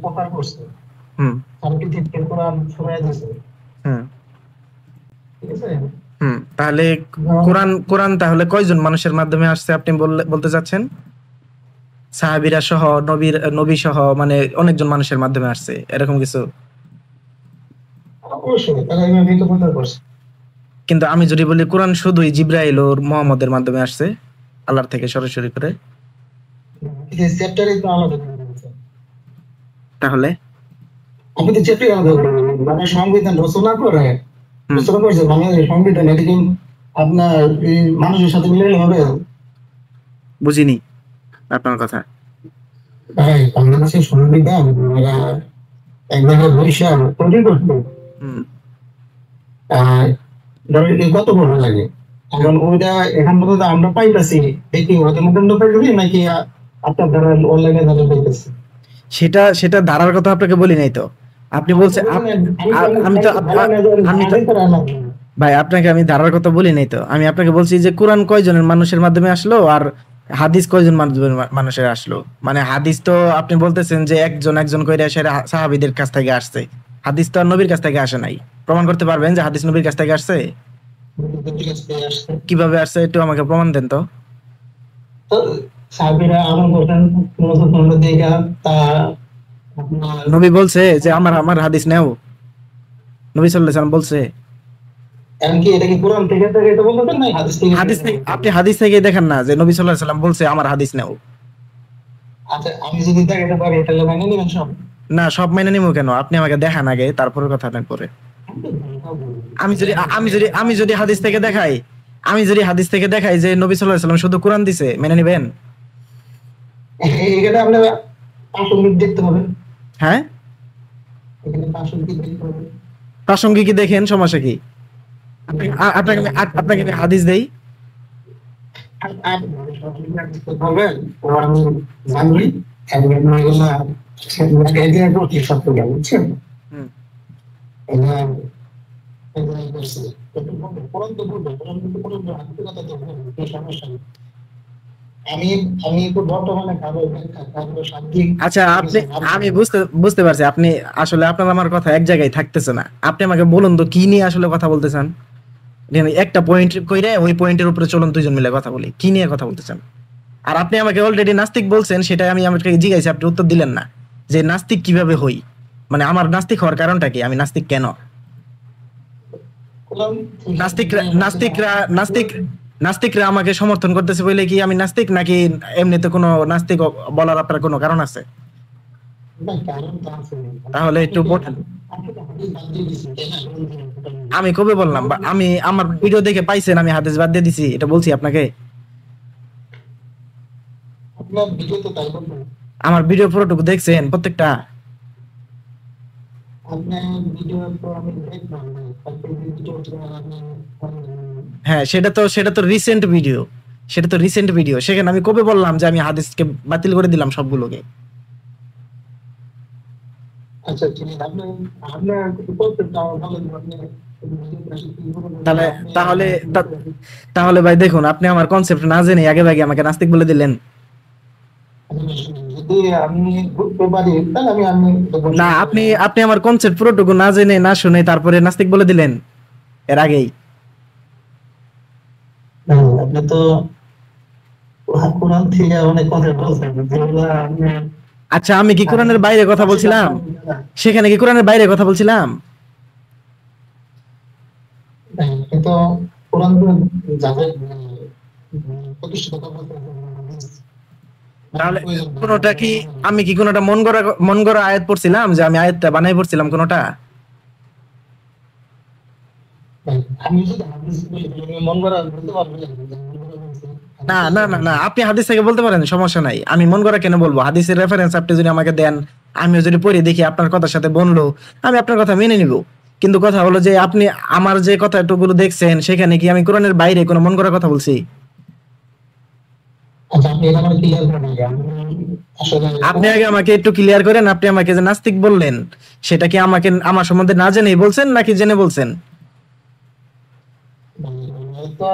প্রকার করছে, হুম সার্টিফিকেট কোরআন শোনায় দিয়েছে, হুম ঠিক আছে? হুম তাহলে যেমন কোরআন কোরআন তাহলে কয়জন মানুষের মাধ্যমে আসছে আপনি বলতে চাচ্ছেন? সাহাবীরা সহ, নবী সহ, মানে অনেকজন মানুষের মাধ্যমে আসছে এরকম কিছু? অবশ্যই তারা এইভাবেই তো প্রচার করছে। কিন্তু আমি যদি বলি কোরআন শুধুই জিবরাইল ও মুহাম্মদের মাধ্যমে আসছে, আল্লাহর থেকে সরাসরি করে, এই চ্যাপ্টারই তো আলাদা করে দিয়েছে। তাহলে আপনি তো চ্যাপ্টার আলাদা করে দিলেন। মানে সংবিধান রচনা করে, হুম রচনা করছে বাংলাদেশের সংবিধান, এটা কি আপনার এই মানুষের সাথে মিলে হবে? বুঝিনি আপনার কথা। ভাই, বাংলাদেশের সংবিধান ওরা এক জায়গায় বরিশাল তৈরি করতো, হুম আর ধরো এই কত বড় লাগে। এখন ওইটা এখন পর্যন্ত আমরা পাইতেছি, দেখি ওদের মধ্যে আমরা পাইতেছি নাকি আপনার দ্বারা অনলাইনে দ্বারা পাইতেছি। সেটা সেটা ধারার কথা আপনাকে বলি নাই তো। আপনি আমি তো বলছেন বলি না, আমি তো আমি তো ভালো না যে আমি তো আগে করা না। ভাই আপনাকে আমি ধারার কথা বলি নাই তো। আমি আপনাকে বলছি যে কোরআন কয়জনের মানুষের মাধ্যমে আসলো আর হাদিস কয়জন মানুষের আসলো। মানে হাদিস তো আপনি বলতেছেন যে একজন একজন করে এসে সাহাবীদের কাছ থেকে আসছে। হাদিস তো আর নবীর কাছ থেকে আসে নাই। প্রমাণ করতে পারবেন যে হাদিস নবীর কাছ থেকে আসছে? ঠিক আছে, আসছে। কিভাবে আসছে একটু আমাকে প্রমাণ দেন তো। তো সাহাবীরা আমল করতেন নতুন দিকে, তা আপনার নবী বলছে যে আমার আমার হাদিস নেও? নবী সাল্লাল্লাহু আলাইহি সাল্লাম বলছে? এমনকি এটা কি কোরআন থেকে থেকে এটা বলতেন না হাদিস থেকে হাদিস থেকে আপনি হাদিস থেকে দেখেন না যে নবী সাল্লাল্লাহু আলাইহি সাল্লাম বলছে আমার হাদিস নেও? আচ্ছা, আমি যদি দেখাতে পারি তাহলে মেনে নেবেন সব? না, সব মেনে নিবো কেন? আপনি আমাকে দেখান আগে, তারপরে কথা না পরে। আমি যদি হাদিস থেকে দেখাই, আমি যদি হাদিস থেকে দেখাই যে নবী সাল্লাল্লাহু আলাইহি সাল্লাম শুধু কোরআন দিছে, মেনে নিবেন? এখানে আপনার প্রাসঙ্গিক দেখতে হবে, হ্যাঁ, এখানে প্রাসঙ্গিক দেখতে হবে। প্রাসঙ্গিক দেখেন, সমস্যা কি? আপনাকে আমি হাদিস দেই। আর আর বলবেন ও আমি জানি, একবার নয় না একদিনের প্রতি সত্য জ্ঞান, বুঝছেন? হুম, এবার এবার করছি একটু বলবো, কোরআন তো বলবো, কোরআন কিন্তু কোরআন আত্মীয়তা তো বলবো, কোনো সমস্যা নেই। আমি আমি তো বর্তমানে কারো ব্যাখ্যা কারো শাব্দিক আচ্ছা, আপনি আমি বুঝতে বুঝতে পারছি আপনি আসলে আপনার আমার কথা এক জায়গায় থাকতেছে না। আপনি আমাকে বলুন তো কি নিয়ে আসলে কথা বলতে চান? এখানে একটা পয়েন্ট কইরে ওই পয়েন্টের উপরে চলুন দুইজন মিলে কথা বলি। কি নিয়ে কথা বলতে চান? আর আপনি আমাকে অলরেডি নাস্তিক বলছেন, সেটাই আমি আপনাকে জিজ্ঞাসি, আপনি উত্তর দিলেন না। যে নাস্তিক কিভাবে হই? মানে আমার নাস্তিক হওয়ার কারণটা কি? আমি নাস্তিক কেন? কোরআন নাস্তিকরা নাস্তিকরা নাস্তিক নাস্তিকরা আমাকে সমর্থন করতেছে বলে কি আমি নাস্তিক, নাকি এমনিতে কোনো নাস্তিক বলার আপনার কোনো কারণ আছে? না, কারণ তো আছে। তাহলে একটু বলেন। আপনি তো হাদিস বাদ দিয়ে দিয়েছেন, তাই না? আমি কবে বললাম? বা আমি আমার ভিডিও দেখে পাইছেন আমি হাদিস বাদ দিয়ে দিছি, এটা বলছি আপনাকে? আপনার ভিডিও তো তাই বলবেন। আমার ভিডিও পুরোটুকু দেখছেন প্রত্যেকটা? আপনার ভিডিও তো আমি দেখলাম না, তারপরে ভিডিও তো আপনি হ্যাঁ, সেটা তো রিসেন্ট ভিডিও। সেটা তো রিসেন্ট ভিডিও। সেখানে আমি কবে বললাম যে আমি হাদিসকে বাতিল করে দিলাম সবগুলোকে? আচ্ছা, ঠিক আছে। আপনার আপনার কনসেপ্টটা আমার ভালো লাগলো। তাহলে আপনি তাহলে তাহলে ভাই দেখুন, আপনি আমার কনসেপ্ট না জেনে আগে ভাগে আমাকে নাস্তিক বলে দিলেন। যদি আমি বুঝতে পারি তাহলে আমি না, আপনি আপনি আমার কনসেপ্ট পুরোটুকু না জেনে না শুনে তারপরে নাস্তিক বলে দিলেন এর আগেই। আপনি তো কোরআন থেকে অনেক কথা বলছেন যেগুলো আপনি আচ্ছা, আমি কি কোরআনের বাইরে কথা বলছিলাম? সেখানে কি কোরআনের বাইরে কথা বলছিলাম? কিন্তু কোরআন তো যাদের প্রতিষ্ঠিত কথা তাহলে কোনটা কি, আমি কি কোনটা মন গড়া আয়াত পড়ছিলাম যে আমি আয়াতটা বানাই পড়ছিলাম কোনটা? আমি যদি হাদিস বলি মন করা বলতে পারবো না না না না, আপনি হাদিস থেকে বলতে পারেন, সমস্যা নাই। আমি মন গড়া কেন বলবো? হাদিসের রেফারেন্স আপনি যদি আমাকে দেন, আমিও যদি পড়ে দেখি আপনার কথার সাথে বনলো, আমি আপনার কথা মেনে নিব। কিন্তু কথা হলো যে আপনি আমার যে কথাটুকু দেখছেন সেখানে কি আমি কোরআনের বাইরে কোনো মন গড়া কথা বলছি? আচ্ছা, আপনি এটা আমার ক্লিয়ার করে দিন। আসলে আপনি আগে আমাকে একটু ক্লিয়ার করেন, আপনি আমাকে যে নাস্তিক বললেন সেটা কি আমাকে আমার সম্বন্ধে না জেনেই বলছেন নাকি জেনে বলছেন? তো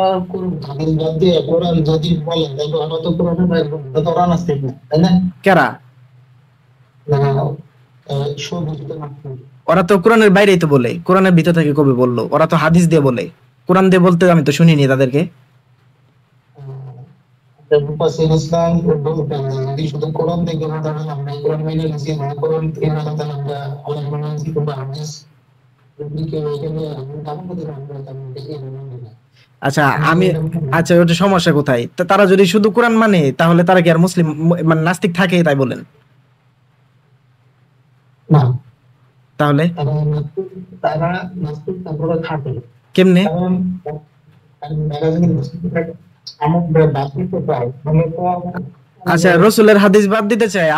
হাদিস বাদ দিয়ে কোরআন যদি বলেন তাহলে আমরা তো কোরআনের বাইরে বলবো, তো ওরা নাস্তিক না, তাই না? কেরা? না, সুবিদিত মাত্র। ওরা তো কোরআনের বাইরেই তো বলে, কোরআনের ভিতর থেকে কবে বললো? ওরা তো হাদিস দিয়ে বলে, কোরআন দিয়ে বলতে আমি তো শুনিনি তাদেরকে। মুফাসসির ইসলাম বলতেন যদি শুধু কোরআন থেকে না তাহলে আমরা কোরআন মেনে নিয়েছি, কোরআন থেকে না তাহলে আমরা আল্লাহ মেনে নিয়েছি, কিংবা হাদিস যদি কেউ এখানে দাবি করতে পারে আমরা তাহলে দেখি না। আচ্ছা আমি, আচ্ছা ওটা সমস্যা কোথায়? তারা যদি শুধু কোরআন মানে তাহলে তারা কি আর মুসলিম মানে নাস্তিক থাকে তাই বলেন? না, তাহলে তারা নাস্তিক তারপরে থাকে। কেমনে? কারণ তারা যদি নাস্তিক থাকে আমাদের বাতিল তো পায় মানে তো আচ্ছা রসুলের হাদিস বাদ দিতে চাই,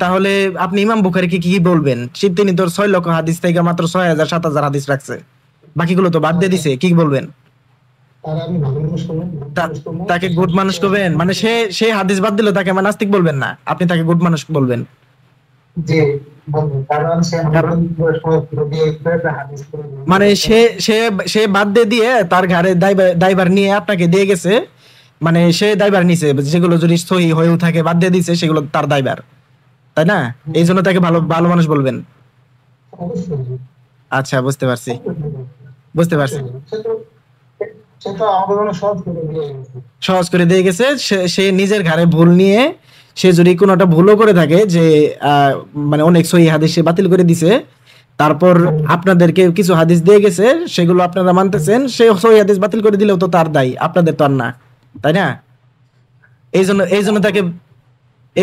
তাহলে আপনি ইমাম বুখারীকে কি বলবেন? তিনি তোর 6 লক্ষ হাদিস থেকে মাত্র 6000 7000 হাদিস রাখছে, বাকিগুলো তো বাদ দিয়ে দিছে, কি বলবেন? তারা আমি ভালো মানুষ করবো, তাকে গুড মানুষ করবেন? মানে সে হাদিস বাদ দিল, তাকে আমার নাস্তিক বলবেন না, আপনি তাকে গুড মানুষ বলবেন? যে কারণ সে আমাদের হাদিস করে মানে সে বাদ দিয়ে তার ঘাড়ে দায়ভার নিয়ে আপনাকে দিয়ে গেছে, মানে সে দায়ভার নিছে, যেগুলো যদি সহি হয়েও থাকে বাদ দিয়ে দিছে সেগুলো তার দায়ভার, তাই না? এই জন্য তাকে ভালো ভালো মানুষ বলবেন। অবশ্যই আচ্ছা বুঝতে পারছি, বুঝতে পারছি। সে তো আমাদের জন্য সহজ করে দিয়ে গেছে। সহজ করে দিয়ে গেছে, সে নিজের ঘাড়ে ভুল নিয়ে, সে যদি কোনোটা ভুলও করে থাকে যে মানে অনেক সহি হাদিস সে বাতিল করে দিছে, তারপর আপনাদেরকে কিছু হাদিস দিয়ে গেছে, সেগুলো আপনারা মানতেছেন, সে সহি হাদিস বাতিল করে দিলেও তো তার দায়, আপনাদের তো আর না, তাই না? এই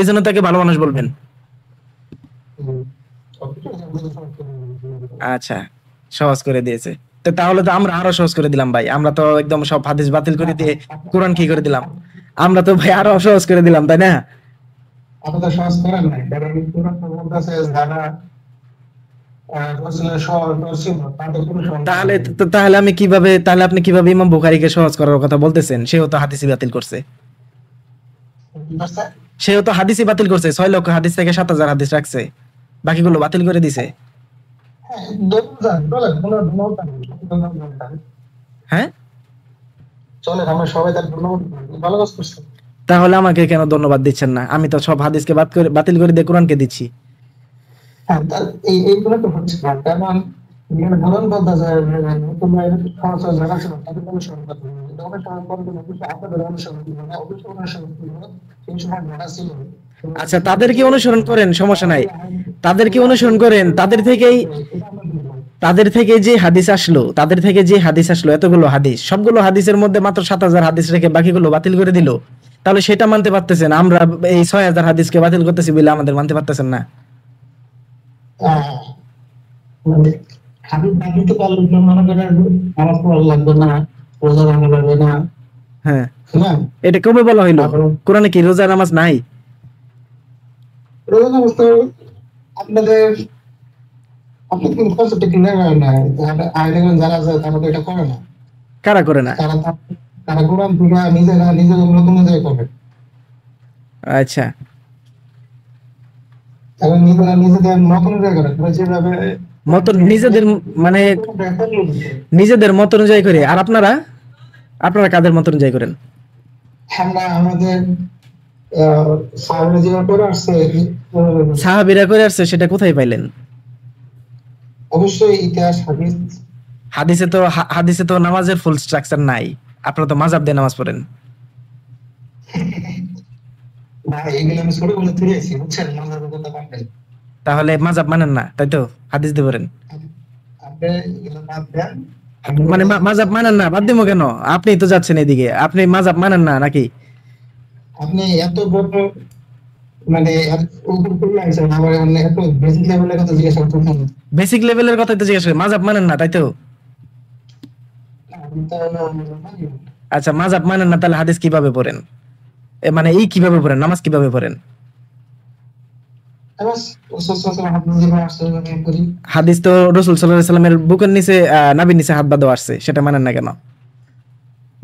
জন্য তাকে ভালো মানুষ বলবেন। আচ্ছা সহজ করে দিয়েছে, তো তাহলে তো আমরা আরো সহজ করে দিলাম ভাই, আমরা তো একদম সব হাদিস বাতিল করে দিয়ে কোরআন কি করে দিলাম, আমরা তো ভাই আরো সহজ করে দিলাম, তাই না? আপনাদের সহজ করেন নাই, কারণ কোরআন তো বলতেছে যারা রাসূলের সহজ ছিল তাদের কোনো সমস্যা তাহলে আমি কিভাবে, তাহলে আপনি কিভাবে ইমাম বুখারীকে সহজ করার কথা বলতেছেন? সেও তো হাদিসই বাতিল করছে, নেই। সেও তো হাদিসই বাতিল করছে, 6 লক্ষ হাদিস থেকে 7000 হাদিস রাখছে, বাকিগুলো বাতিল করে দিছে। হ্যাঁ চলে আমরা সবাই তার ভালো কাজ করছি। তাহলে আমাকে কেন ধন্যবাদ দিচ্ছেন না? আমি তো সব হাদিসকে বাতিল করে দিয়ে কোরআনকে দিচ্ছি। হ্যাঁ এইগুলো তো হচ্ছে না, কারণ ভগবান বলতে যায় তোমরা সমস্যা যারা ছিল তাদের অনুসরণ করতে হবে, অনুসরণ করতে হবে আপনাদের অনুসরণ করতে হবে, অবশ্যই অনুসরণ করতে হবে। সেই সময় যারা ছিল আচ্ছা তাদেরকে অনুসরণ করেন, সমস্যা নাই, তাদেরকে অনুসরণ করেন, তাদের থেকে যে হাদিস আসলো এতগুলো হাদিস, সবগুলো হাদিসের মধ্যে মাত্র 7000 হাদিস রেখে বাকিগুলো বাতিল করে দিল, তাহলে সেটা মানতে পারতেছেন, আমরা এই 6000 হাদিসকে বাতিল করতেছি বলে আমাদের মানতে পারতেছেন না? মানে হাদিস বাতিল তো পারলে মনে করেন নামাজ পড়া লাগবে না, রোজা ভাঙা লাগবে না। হ্যাঁ হ্যাঁ এটা কবে বলা হইলো? কোরআনে কি রোজা নামাজ নাই? রোজা নামাজ তো আপনাদের আপনাদের কিন্তু কনসেপ্ট ক্লিয়ার হয় না, যারা আছে তারা তো এটা করে না। কারা করে না? তারা কোরআন থেকে নিজেরা নিজেদের নতুন অনুযায়ী করে। আচ্ছা এবং নিজেরা নিজেদের মত অনুযায়ী করে, যেভাবে মত নিজেদের মানে নিজেদের মত অনুযায়ী করে। আর আপনারা কাদের মত অনুযায়ী করেন? আমরা আমাদের সাহাবীরা যেভাবে করে আসছে, সাহাবীরা করে আসছে, সেটা কোথায় পাইলেন? অবশ্যই ইতিহাস হাদিসে তো নামাজের ফুল স্ট্রাকচার নাই, আপনারা তো মাযহাব দিয়ে নামাজ পড়েন। ভাই এগুলো আমি ছোটবেলা থেকে আছি, বুঝছেন? মাযহাবের কথা বলেন, তাহলে মাযহাব মানেন না, তাই তো? হাদিস দিয়ে পড়েন, আপনি এগুলো বাদ দেন। মানে মাযহাব মানেন না, বাদ দিমু কেন? আপনি তো যাচ্ছেন এদিকে, আপনি মাযহাব মানেন না নাকি? আপনি এত বড় মানে উপর করে আছেন, আমার এত বেসিক লেভেলের কথা জিজ্ঞাসা করতেছেন। বেসিক লেভেলের কথাই তো জিজ্ঞাসা করি, মাযহাব মানেন না তাই তো? আচ্ছা মাযহাব মানেন না, তাহলে হাদিস কিভাবে পড়েন? মানে কিভাবে পড়েন, নামাজ কিভাবে পড়েন? হাদিস তো রাসূল সাল্লাল্লাহু আলাইহি সাল্লামের বুকের নিচে, নাভির নিচে হাত বাঁধা আসছে, সেটা মানেন না কেন?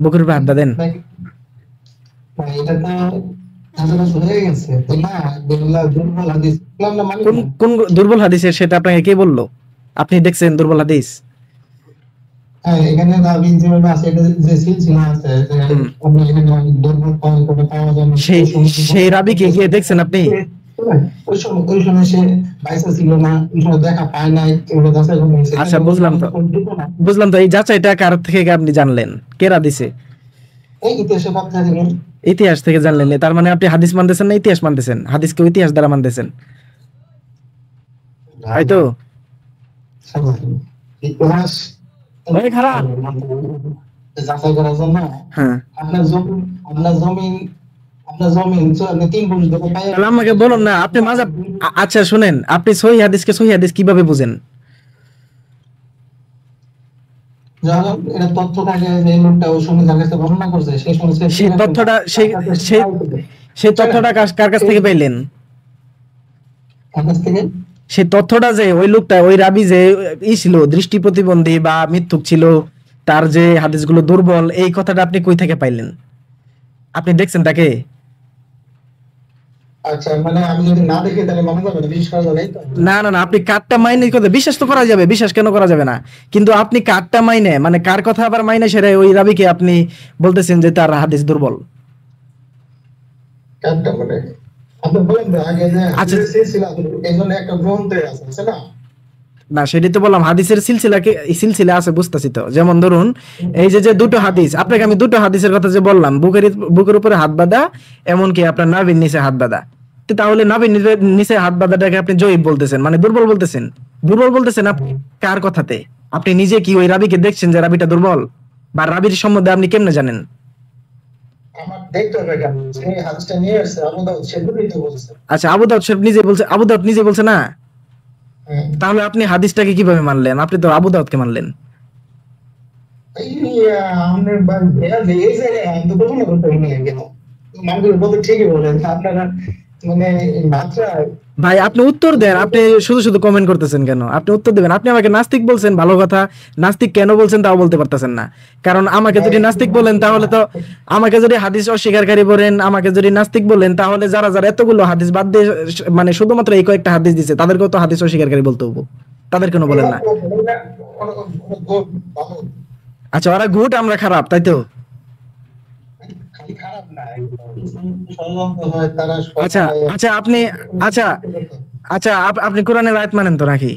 বুকের উপরে হাত বাঁধেন? কোন দুর্বল হাদিসের, সেটা আপনাকে কে বললো? আপনি দেখছেন দুর্বল হাদিস? সেই রাবিকে গিয়ে দেখছেন আপনি? ওই সময় সে বাইসা ছিল না, ওই সময় দেখা পায় নাই, এগুলো যাচাই করে নিয়েছে। আচ্ছা বুঝলাম তো, বুঝলাম তো। এই যাচাইটা কার থেকে আপনি জানলেন, কেরা দিছে? এই ইতিহাসে বাদ দিবেন। ইতিহাস থেকে জানলেন? তার মানে আপনি হাদিস মানতেছেন না ইতিহাস মানতেছেন? হাদিসকে ইতিহাস দ্বারা মানতেছেন, তাই তো? ইতিহাস ওই খারাপ। যাচাই করার জন্য হ্যাঁ, আপনার জমি, আপনার জমিন আপনি 3 পুরুষ ধরে পাই। তাহলে আমাকে বলুন না আপনি মাযহাব। আচ্ছা শুনেন, আপনি সহিহ হাদিসকে সহিহ হাদিস কিভাবে বুঝেন? যখন এটা তথ্য থাকে যে এই লোকটা ওই সময় যার কাছে বর্ণনা করছে সেই সময় সেই তথ্যটা সেই তথ্যটা কার কাছ থেকে পাইলেন? কাছ থেকে সেই তথ্যটা যে ওই লোকটা, ওই রাবি যে ছিল দৃষ্টি প্রতিবন্ধী বা মিথ্যুক ছিল, তার যে হাদিসগুলো দুর্বল, এই কথাটা আপনি কই থেকে পাইলেন? আপনি দেখছেন তাকে? আচ্ছা, মানে আমি যদি না দেখি তাহলে মনে করবেন বিশ্বাস করা যাবে তো? না না না, আপনি কারটা মাইনে কথা বিশ্বাস তো করা যাবে, বিশ্বাস কেন করা যাবে না? কিন্তু আপনি কারটা মাইনে, মানে কার কথা আবার মাইনে সেরে ওই রাবিকে আপনি বলতেছেন যে তার হাদিস দুর্বল। কাজটা মানে আপনি বলেন তো আগে যে আচ্ছা। সিলসিলা, এই জন্য একটা গ্রন্থে আছে, আছে না? না সেটাই তো বললাম, হাদিসের সিলসিলা আছে, বুঝতেছি তো। যেমন ধরুন এই যে দুটো হাদিস, আপনাকে আমি দুটো হাদিসের কথা যে বললাম, বুকের উপরে হাত বাঁধা, এমনকি আপনার নাভির নিচে হাত বাঁধা। তো তাহলে নাভির নিচে হাত বাঁধাটাকে আপনি জয়ীব বলতেছেন, মানে দুর্বল বলতেছেন। দুর্বল বলতেছেন আপনি কার কথাতে? আপনি নিজে কি ওই রাবিকে দেখছেন যে রাবিটা দুর্বল? বা রাবির সম্বন্ধে আপনি কেমনে জানেন? আমার দেখতে হবে কেন যে হাদিসটা নিয়ে আসছে আবু দাউদ, সেগুলোই তো বলছে। আচ্ছা, আবু দাউদ সাহেব নিজে বলছে, আবু দাউদ নিজে বলছে না? হ্যাঁ। তাহলে আপনি হাদিসটাকে কিভাবে মানলেন? আপনি তো আবু দাউদকে মানলেন। এই আমাদের এই জায়গায় আমি তো প্রথম কথা নিয়ে গেল মানুষগুলো বলতে ঠিকই বলেন আপনারা, মানে মাত্রা। ভাই আপনি উত্তর দেন, আপনি শুধু শুধু কমেন্ট করতেছেন কেন? আপনি উত্তর দেবেন। আপনি আমাকে নাস্তিক বলছেন, ভালো কথা। নাস্তিক কেন বলছেন তাও বলতে পারতেছেন না। কারণ আমাকে যদি নাস্তিক বলেন তাহলে তো, আমাকে যদি হাদিস অস্বীকারী বলেন, আমাকে যদি নাস্তিক বলেন, তাহলে যারা যারা এতগুলো হাদিস বাদ দিয়ে মানে শুধুমাত্র এই কয়েকটা হাদিস দিছে তাদেরকেও তো হাদিস অস্বীকারী বলতে হবো। তাদের কেন বলেন না? আচ্ছা, ওরা গুড আমরা খারাপ, তাই তো? খালি খারাপ না, ষড়যন্ত্র হয় তারা। আচ্ছা আচ্ছা আপনি, আচ্ছা আচ্ছা আপনি কোরআনের আয়াত মানেন তো নাকি?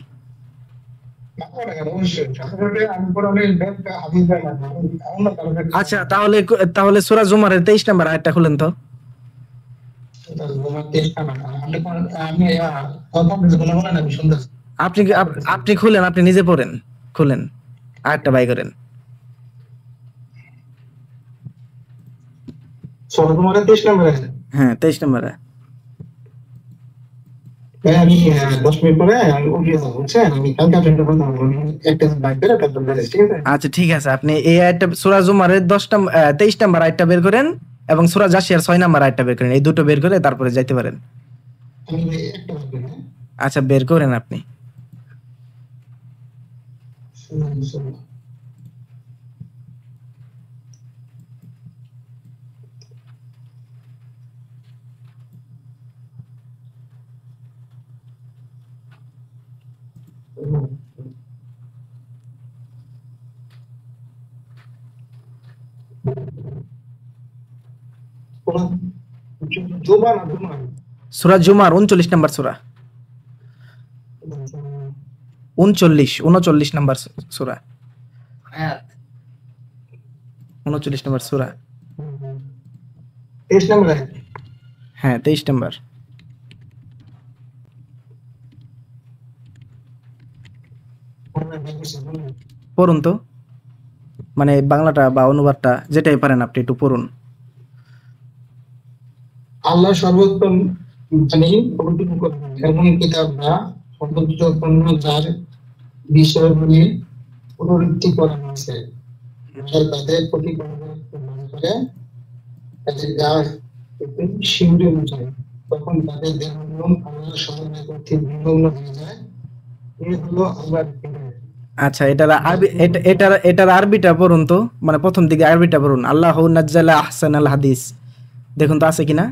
আচ্ছা তাহলে তাহলে সূরা জুমারের 23 নম্বর আয়াতটা খুলেন তো। আপনি আপনি খুলেন, আপনি নিজে পড়েন, খুলেন আয়াতটা বাই করেন। হ্যাঁ 23 নম্বরে। আমি 10 মিনিট পরে আমি উঠিয়ে যাবো, বুঝছেন? আমি কালকে আপনাকে বলবো, একটা বাইক করে তারপর বলে, ঠিক আছে? আচ্ছা ঠিক আছে, আপনি এই আয়াতটা সূরা জুমারের 10 নম্বর 23 নম্বর আয়াতটা বের করেন, এবং সূরা জাসিয়ার 6 নম্বর আয়াতটা বের করেন। এই দুটো বের করে তারপরে যাইতে পারেন। আমি একটা বাইক করে, হ্যাঁ? আচ্ছা বের করেন আপনি। শুনুন। সূরা জুমার 39 নম্বর সূরা। 39 নম্বর সূরা। 39 নম্বর সূরা। 23 নম্বর। হ্যাঁ 23 নম্বর। পড়ুন তো, মানে বাংলাটা বা অনুবাদটা যেটাই পারেন আপনি একটু পড়ুন। আল্লাহ সর্বোত্তম জানি এমন কিতাব না সর্বোচ্চ পণ্য যার বিষয়গুলি পুনরুক্তি করা হয়েছে, তাদের প্রতি করে তাদের যা শিউরে উঠে, তখন তাদের দেহ আল্লাহ স্মরণে কর্তৃক বিনম্র হয়ে যায়। এই হলো আল্লাহর বিধান। আচ্ছা এটার আরবি, এটার আরবিটা পড়ুন তো, মানে প্রথম দিকে আরবিটা পড়ুন। আল্লাহু নাজ্জালা আহসানাল হাদিস, দেখুন তো আছে কিনা।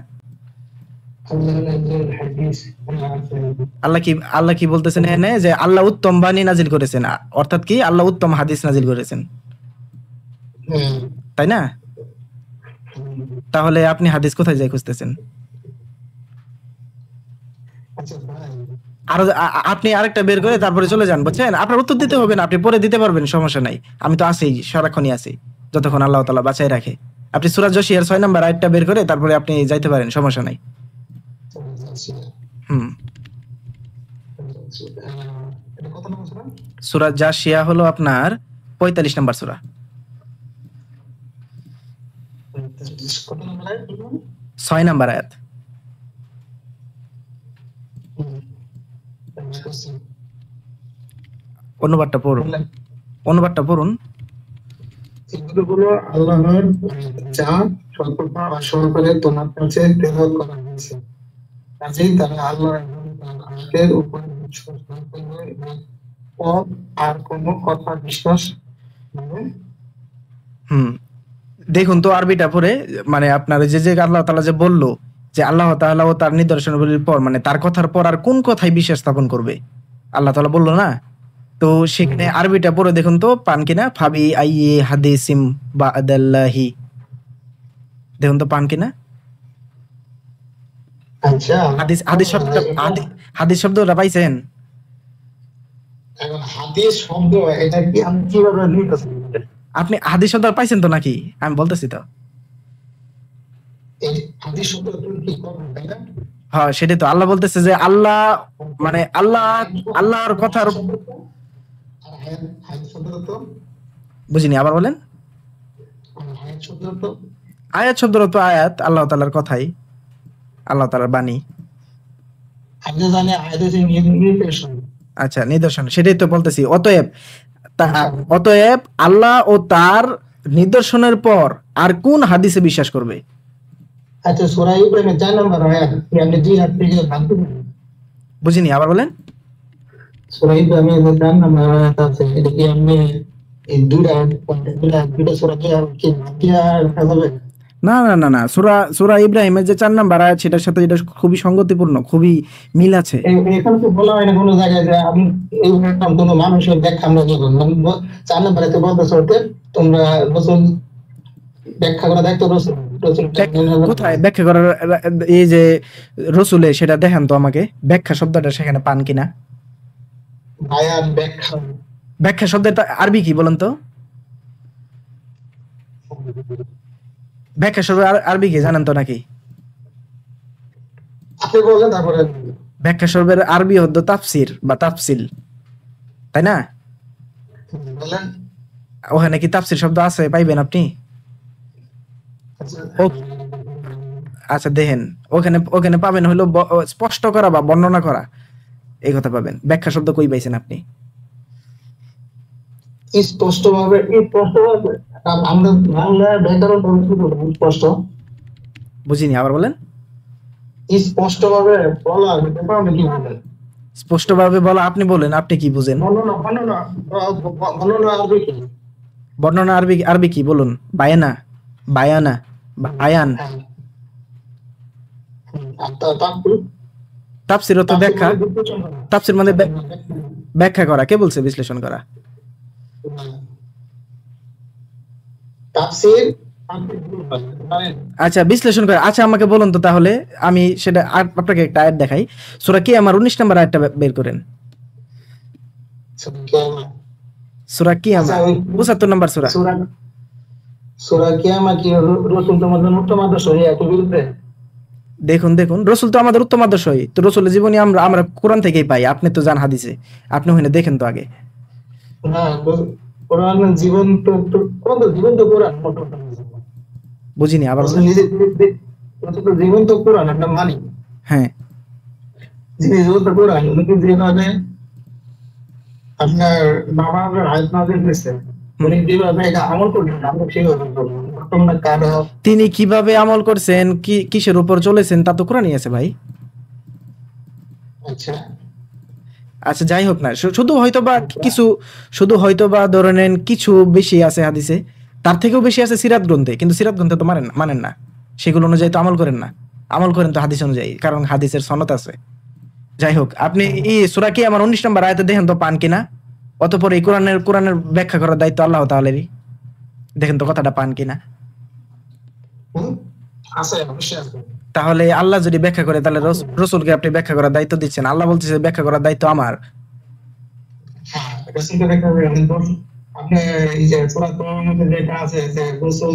আল্লাহ কি বলতেছেন এখানে, যে আল্লাহ উত্তম বাণী নাজিল করেছেন, অর্থাৎ কি আল্লাহ উত্তম হাদিস নাজিল করেছেন, তাই না? তাহলে আপনি হাদিস কোথায় যাই খুঁজতেছেন? আচ্ছা ভাই, আর আপনি আরেকটা বের করে তারপরে চলে যান, বুঝছেন? আপনার উত্তর দিতে হবে না, আপনি পরে দিতে পারবেন, সমস্যা নাই। আমি তো আছি, সারাক্ষণই আছি, যতক্ষণ আল্লাহ তাআলা বাঁচায় রাখে। আপনি সূরা জসিয়ার 6 নাম্বার আয়াতটা বের করে তারপরে আপনি যাইতে পারেন, সমস্যা নাই। চলে যাচ্ছি। হুম। এটা কত নম্বর ছিল? সূরা জাসিয়া হলো আপনার 45 নাম্বার সূরা, কত নম্বর আয়াত বলুন? 6 নাম্বার আয়াত। অনুবাদটা পড়ুন, অনুবাদটা পড়ুন। এগুলো আল্লাহর যা সতর্ক সহকারে তোমার কাছে তেলাওয়াত করা হয়েছে, কাজেই তারা আল্লাহ এবং তার আয়াতের উপর বিশ্বাস না করবে এবং পথ আর কোনো কথা বিশ্বাস মানে হুম, দেখুন তো আরবিটা পড়ে, মানে আপনার যে যে আল্লাহ তাআলা যে বললো যে আল্লাহ তাআলা ও তার নিদর্শনাবলীর পর, মানে তার কথার পর আর কোন কথায় বিশ্বাস স্থাপন করবে, আল্লাহ তাআলা বললো না? তো সেখানে আরবিটা পড়ে দেখুন তো পান কিনা। ফাবি আইয়ে হাদিসিম বাদাল্লাহি, দেখুন তো পান কিনা। আচ্ছা হাদিস হাদিস শব্দটা হাদিস শব্দটা পাইছেন? এখন হাদিস শব্দ এটা কি আমি কিভাবে লিখতেছি? আপনি হাদিস শব্দ পাইছেন তো নাকি? আমি বলতেছি তো। এই হাদিস শব্দ তুমি কি করবে তাই না? হ্যাঁ, সেটাই তো। আল্লাহ বলতেছে যে আল্লাহ, মানে আল্লাহর কথার, আর হায়াত শব্দ তো বুঝিনি, আবার বলেন। হায়াত শব্দ তো আয়াত শব্দের তো আয়াত আল্লাহ তাআলার কথাই, আল্লাহ তাআলার বাণী। আমি তো জানি আয়াতের যে নির্দেশন। আচ্ছা, নিদর্শন, সেটাই তো বলতেছি। অতএব আচ্ছা। অতএব আল্লাহ ও তার নিদর্শনের পর আর কোন হাদিসে বিশ্বাস করবে? আচ্ছা সূরা ইব্রাহিমের 4 নম্বর আয়াত কি আপনি দুই হাত থেকে ভাঙতে পারেন? বুঝিনি, আবার বলেন। সূরা ইব্রাহিমের 4 নম্বর আয়াত আছে, এটা কি আপনি এই দুইটা সূরা কি মাতিয়া রাখা যাবে? না না না না, সূরা ইব্রাহিমের যে 4 নাম্বার আয়াত, সেটার সাথে এটা খুবই সঙ্গতিপূর্ণ, খুবই মিল আছে। এখানে তো বলা হয় না কোনো জায়গায় যে আমি এই কোনো মানুষের ব্যাখ্যা আমরা দেবো 4 নম্বর আয়াতে বলতেছে ওতে তোমরা রাসূল ব্যাখ্যা করা দায়িত্ব রাসূল কোথায় ব্যাখ্যা করার এই যে রসুলে, সেটা দেখেন তো আমাকে, ব্যাখ্যা শব্দটা সেখানে পান কিনা। বায়ান ব্যাখ্যা ব্যাখ্যা শব্দটা আরবি কি বলেন তো? ব্যাখ্যা শব্দ আরবি কি জানেন তো নাকি? আপনি বলেন তারপরে ব্যাখ্যা শব্দের আরবি হলো তাফসির বা তাফসিল, তাই না? বলেন। ওখানে কি তাফসির শব্দ আছে, পাইবেন আপনি? আচ্ছা দেখেন, ওখানে ওখানে পাবেন হলো স্পষ্ট করা বা বর্ণনা করা, এই কথা পাবেন। ব্যাখ্যা শব্দ কই পাইছেন আপনি? স্পষ্টভাবে আমরা বাংলা ব্যাকরণ স্পষ্ট বুঝিনি, আবার বলেন। স্পষ্টভাবে বলা ব্যাপারটা কি বলেন? স্পষ্টভাবে বলা, আপনি বলেন, আপনি কি বুঝেন? বর্ণনা আরবি কি? বর্ণনা আরবি আরবি কি বলুন? বায়ানা, বায়ানা বা আয়ান। তাফসির অর্থ ব্যাখ্যা, তাফসির মানে ব্যাখ্যা করা। কে বলছে বিশ্লেষণ করা? আচ্ছা, বিশ্লেষণ করা। আচ্ছা আমাকে বলুন তো তাহলে, আমি সেটা আপনাকে একটা আয়াত দেখাই। সূরা কিয়ামার 19 নম্বর আয়াতটা বের করেন। সূরা কিয়ামা 75 নম্বর সূরা। সূরা কিয়ামা কি রাসূল তোমাদের উত্তম আদর্শ একই বিরুদ্ধে? দেখুন দেখুন, রসুল তো আমাদের উত্তম আদর্শই তো, রসুলের জীবনী আমরা কোরআন থেকেই পাই। আপনি তো জান হাদিসে, আপনি ওখানে দেখেন তো আগে। হ্যাঁ, কোরআন জীবন্ত, কোন জীবন্ত কোরআন? বুঝিনি, আবার জীবন্ত কোরআন আমরা মানি। হ্যাঁ, জীবন্ত কোরআন যেভাবে আপনার বাবা হায়াত নাযিল হয়েছে, উনি যেভাবে এটা আমল করলেন আমরা সেভাবে করবো। তিনি কিভাবে আমল করছেন, কিসের উপর চলেছেন, তা তো কোরআনই আছে ভাই। আচ্ছা আচ্ছা যাই হোক না, শুধু হয়তোবা কিছু, শুধু হয়তোবা ধরে নেন কিছু বেশি আছে হাদিসে, তার থেকেও বেশি আছে সিরাত গ্রন্থে, কিন্তু সিরাত গ্রন্থে তো মানেন না, সেগুলো অনুযায়ী তো আমল করেন না। আমল করেন তো হাদিস অনুযায়ী, কারণ হাদিসের সনদ আছে। যাই হোক, আপনি এই সূরা কিয়ামার 19 নম্বর আয়াতে দেখেন তো পান কিনা। অতঃপর এই কোরআনের ব্যাখ্যা করার দায়িত্ব আল্লাহ তাআলারই, দেখেন তো কথাটা পান কিনা। তাহলে আল্লাহ যদি ব্যাখ্যা করে তাহলে রসুলকে আপনি ব্যাখ্যা করার দায়িত্ব দিচ্ছেন, আল্লাহ বলতেছে ব্যাখ্যা করার দায়িত্ব আমার। হ্যাঁ, রাসূলকে দেখা যাবে কিন্তু আপনি এই যে সূরা কোরআনের মধ্যে যেটা আছে যে রাসূল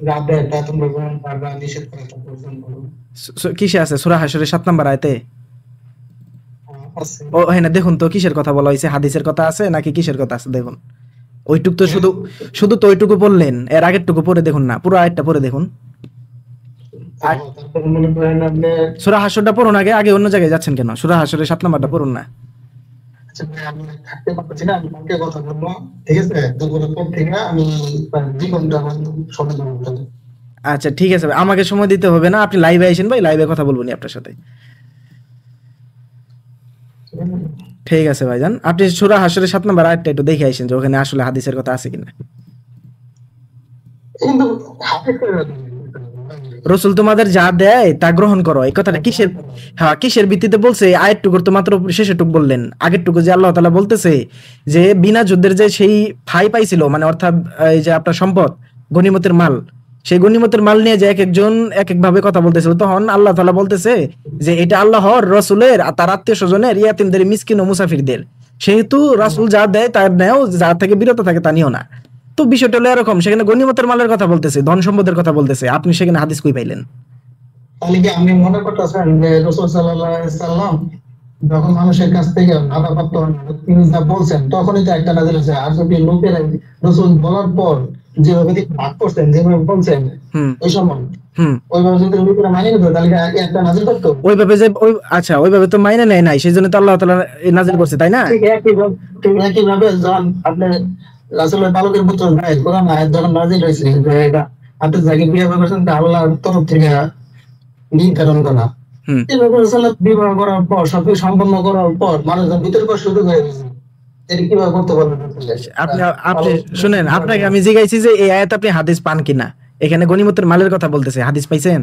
যা দেয় তা তোমরা গ্রহণ করবা, নিষেধ করে তা বর্জন করো। কিসে আছে? সূরা হাশরের 7 নম্বর আয়াতে। আছে। ও হ্যাঁ, দেখুন তো কিসের কথা বলা হয়েছে, হাদিসের কথা আছে নাকি কিসের কথা আছে দেখুন। ওইটুক তো শুধু শুধু তো ওইটুকু বললেন, এর আগের টুকু পড়ে দেখুন না, পুরো আয়াতটা পড়ে দেখুন। তারপরে মনে করেন আপনি সূরা হাশরটা পড়ুন আগে, আগে অন্য জায়গায় যাচ্ছেন কেন? সূরা হাশরের 7 নম্বরটা পড়ুন না। আচ্ছা ভাই, আমি থাকতে পারছি না, আমি কালকে কথা বলবো, ঠিক আছে? দুপুরের পর থেকে আমি 2 ঘন্টা সময় দেবো তাহলে। আচ্ছা ঠিক আছে ভাই, আমাকে সময় দিতে হবে না, আপনি লাইভে আইসেন ভাই, লাইভে কথা বলবো নি আপনার সাথে। ঠিক আছে ভাইজান, আপনি সূরা হাশরের 7 নম্বর আয়াতটা একটু দেখে আইসেন যে ওখানে আসলে হাদিসের কথা আছে কিনা। কিন্তু হাতে করে রাখবেন। রসুল তোমাদের যা দেয় তা গ্রহণ করো, এই কথাটা কিসের, হ্যাঁ কিসের ভিত্তিতে বলছে? আয়ের টুকুর তো মাত্র শেষের টুক বললেন, আগের টুকু যে আল্লাহ তাআলা বলতেছে যে বিনা যুদ্ধের যে সেই ঠাই পাইছিল, মানে অর্থাৎ এই যে আপনার সম্পদ, গনিমতের মাল, সেই গনিমতের মাল নিয়ে যে এক একজন এক এক ভাবে কথা বলতেছিল, তখন আল্লাহ তাআলা বলতেছে যে এটা আল্লাহর, রসুলের আর তার আত্মীয় স্বজনের, ইয়াতিমদের, মিসকিন ও মুসাফিরদের, সেহেতু রাসূল যা দেয় তার নেও, যা থেকে বিরত থাকে তা নিও না। তো বিষয়টা হলো এরকম, সেখানে গনিমতের মালের কথা বলতেছে, ধন সম্পদের কথা বলতেছে, আপনি সেখানে হাদিস কই পাইলেন? তাহলে কি আপনি মনে করতেছেন যে রাসূল সাল্লাল্লাহু আলাইহি সাল্লাম যখন মানুষের কাছ থেকে বাধাপ্রাপ্ত হন, তিনি যা বলছেন তখনই তো একটা নাযিল হয়েছে? আর যদি লোকেরা রাসূল বলার পর যেভাবে ভাগ করছেন, যেভাবে বলছেন ওই সময় ওইভাবে যদি লোকেরা মানিয়ে নিত তাহলে কি একটা নাযিল করতো? ওইভাবে যে ওই, আচ্ছা ওইভাবে তো মাইনে নেয় নাই, সেই জন্য তো আল্লাহ তাআলা নাযিল করছে, তাই না? ঠিক একইভাবে যখন আপনি রাসূলের পালকের পুত্র ভাই কোরআন আয়াত যখন নাযিল হয়েছে যে এটা আপনি যাকে বিয়ে করছেন তা আল্লাহর তরফ থেকে নির্ধারণ করা, এভাবে রাসূলের বিবাহ করার পর, সবকিছু সম্পন্ন করার পর মানুষজন বিতর্ক শুরু হয়ে গেছে, এটা কিভাবে করতে পারবেন? আপনি আপনি শুনেন, আপনাকে আমি জিজ্ঞাসি যে এই আয়াত আপনি হাদিস পান কিনা, এখানে গনিমতের মালের কথা বলতেছে, হাদিস পাইছেন?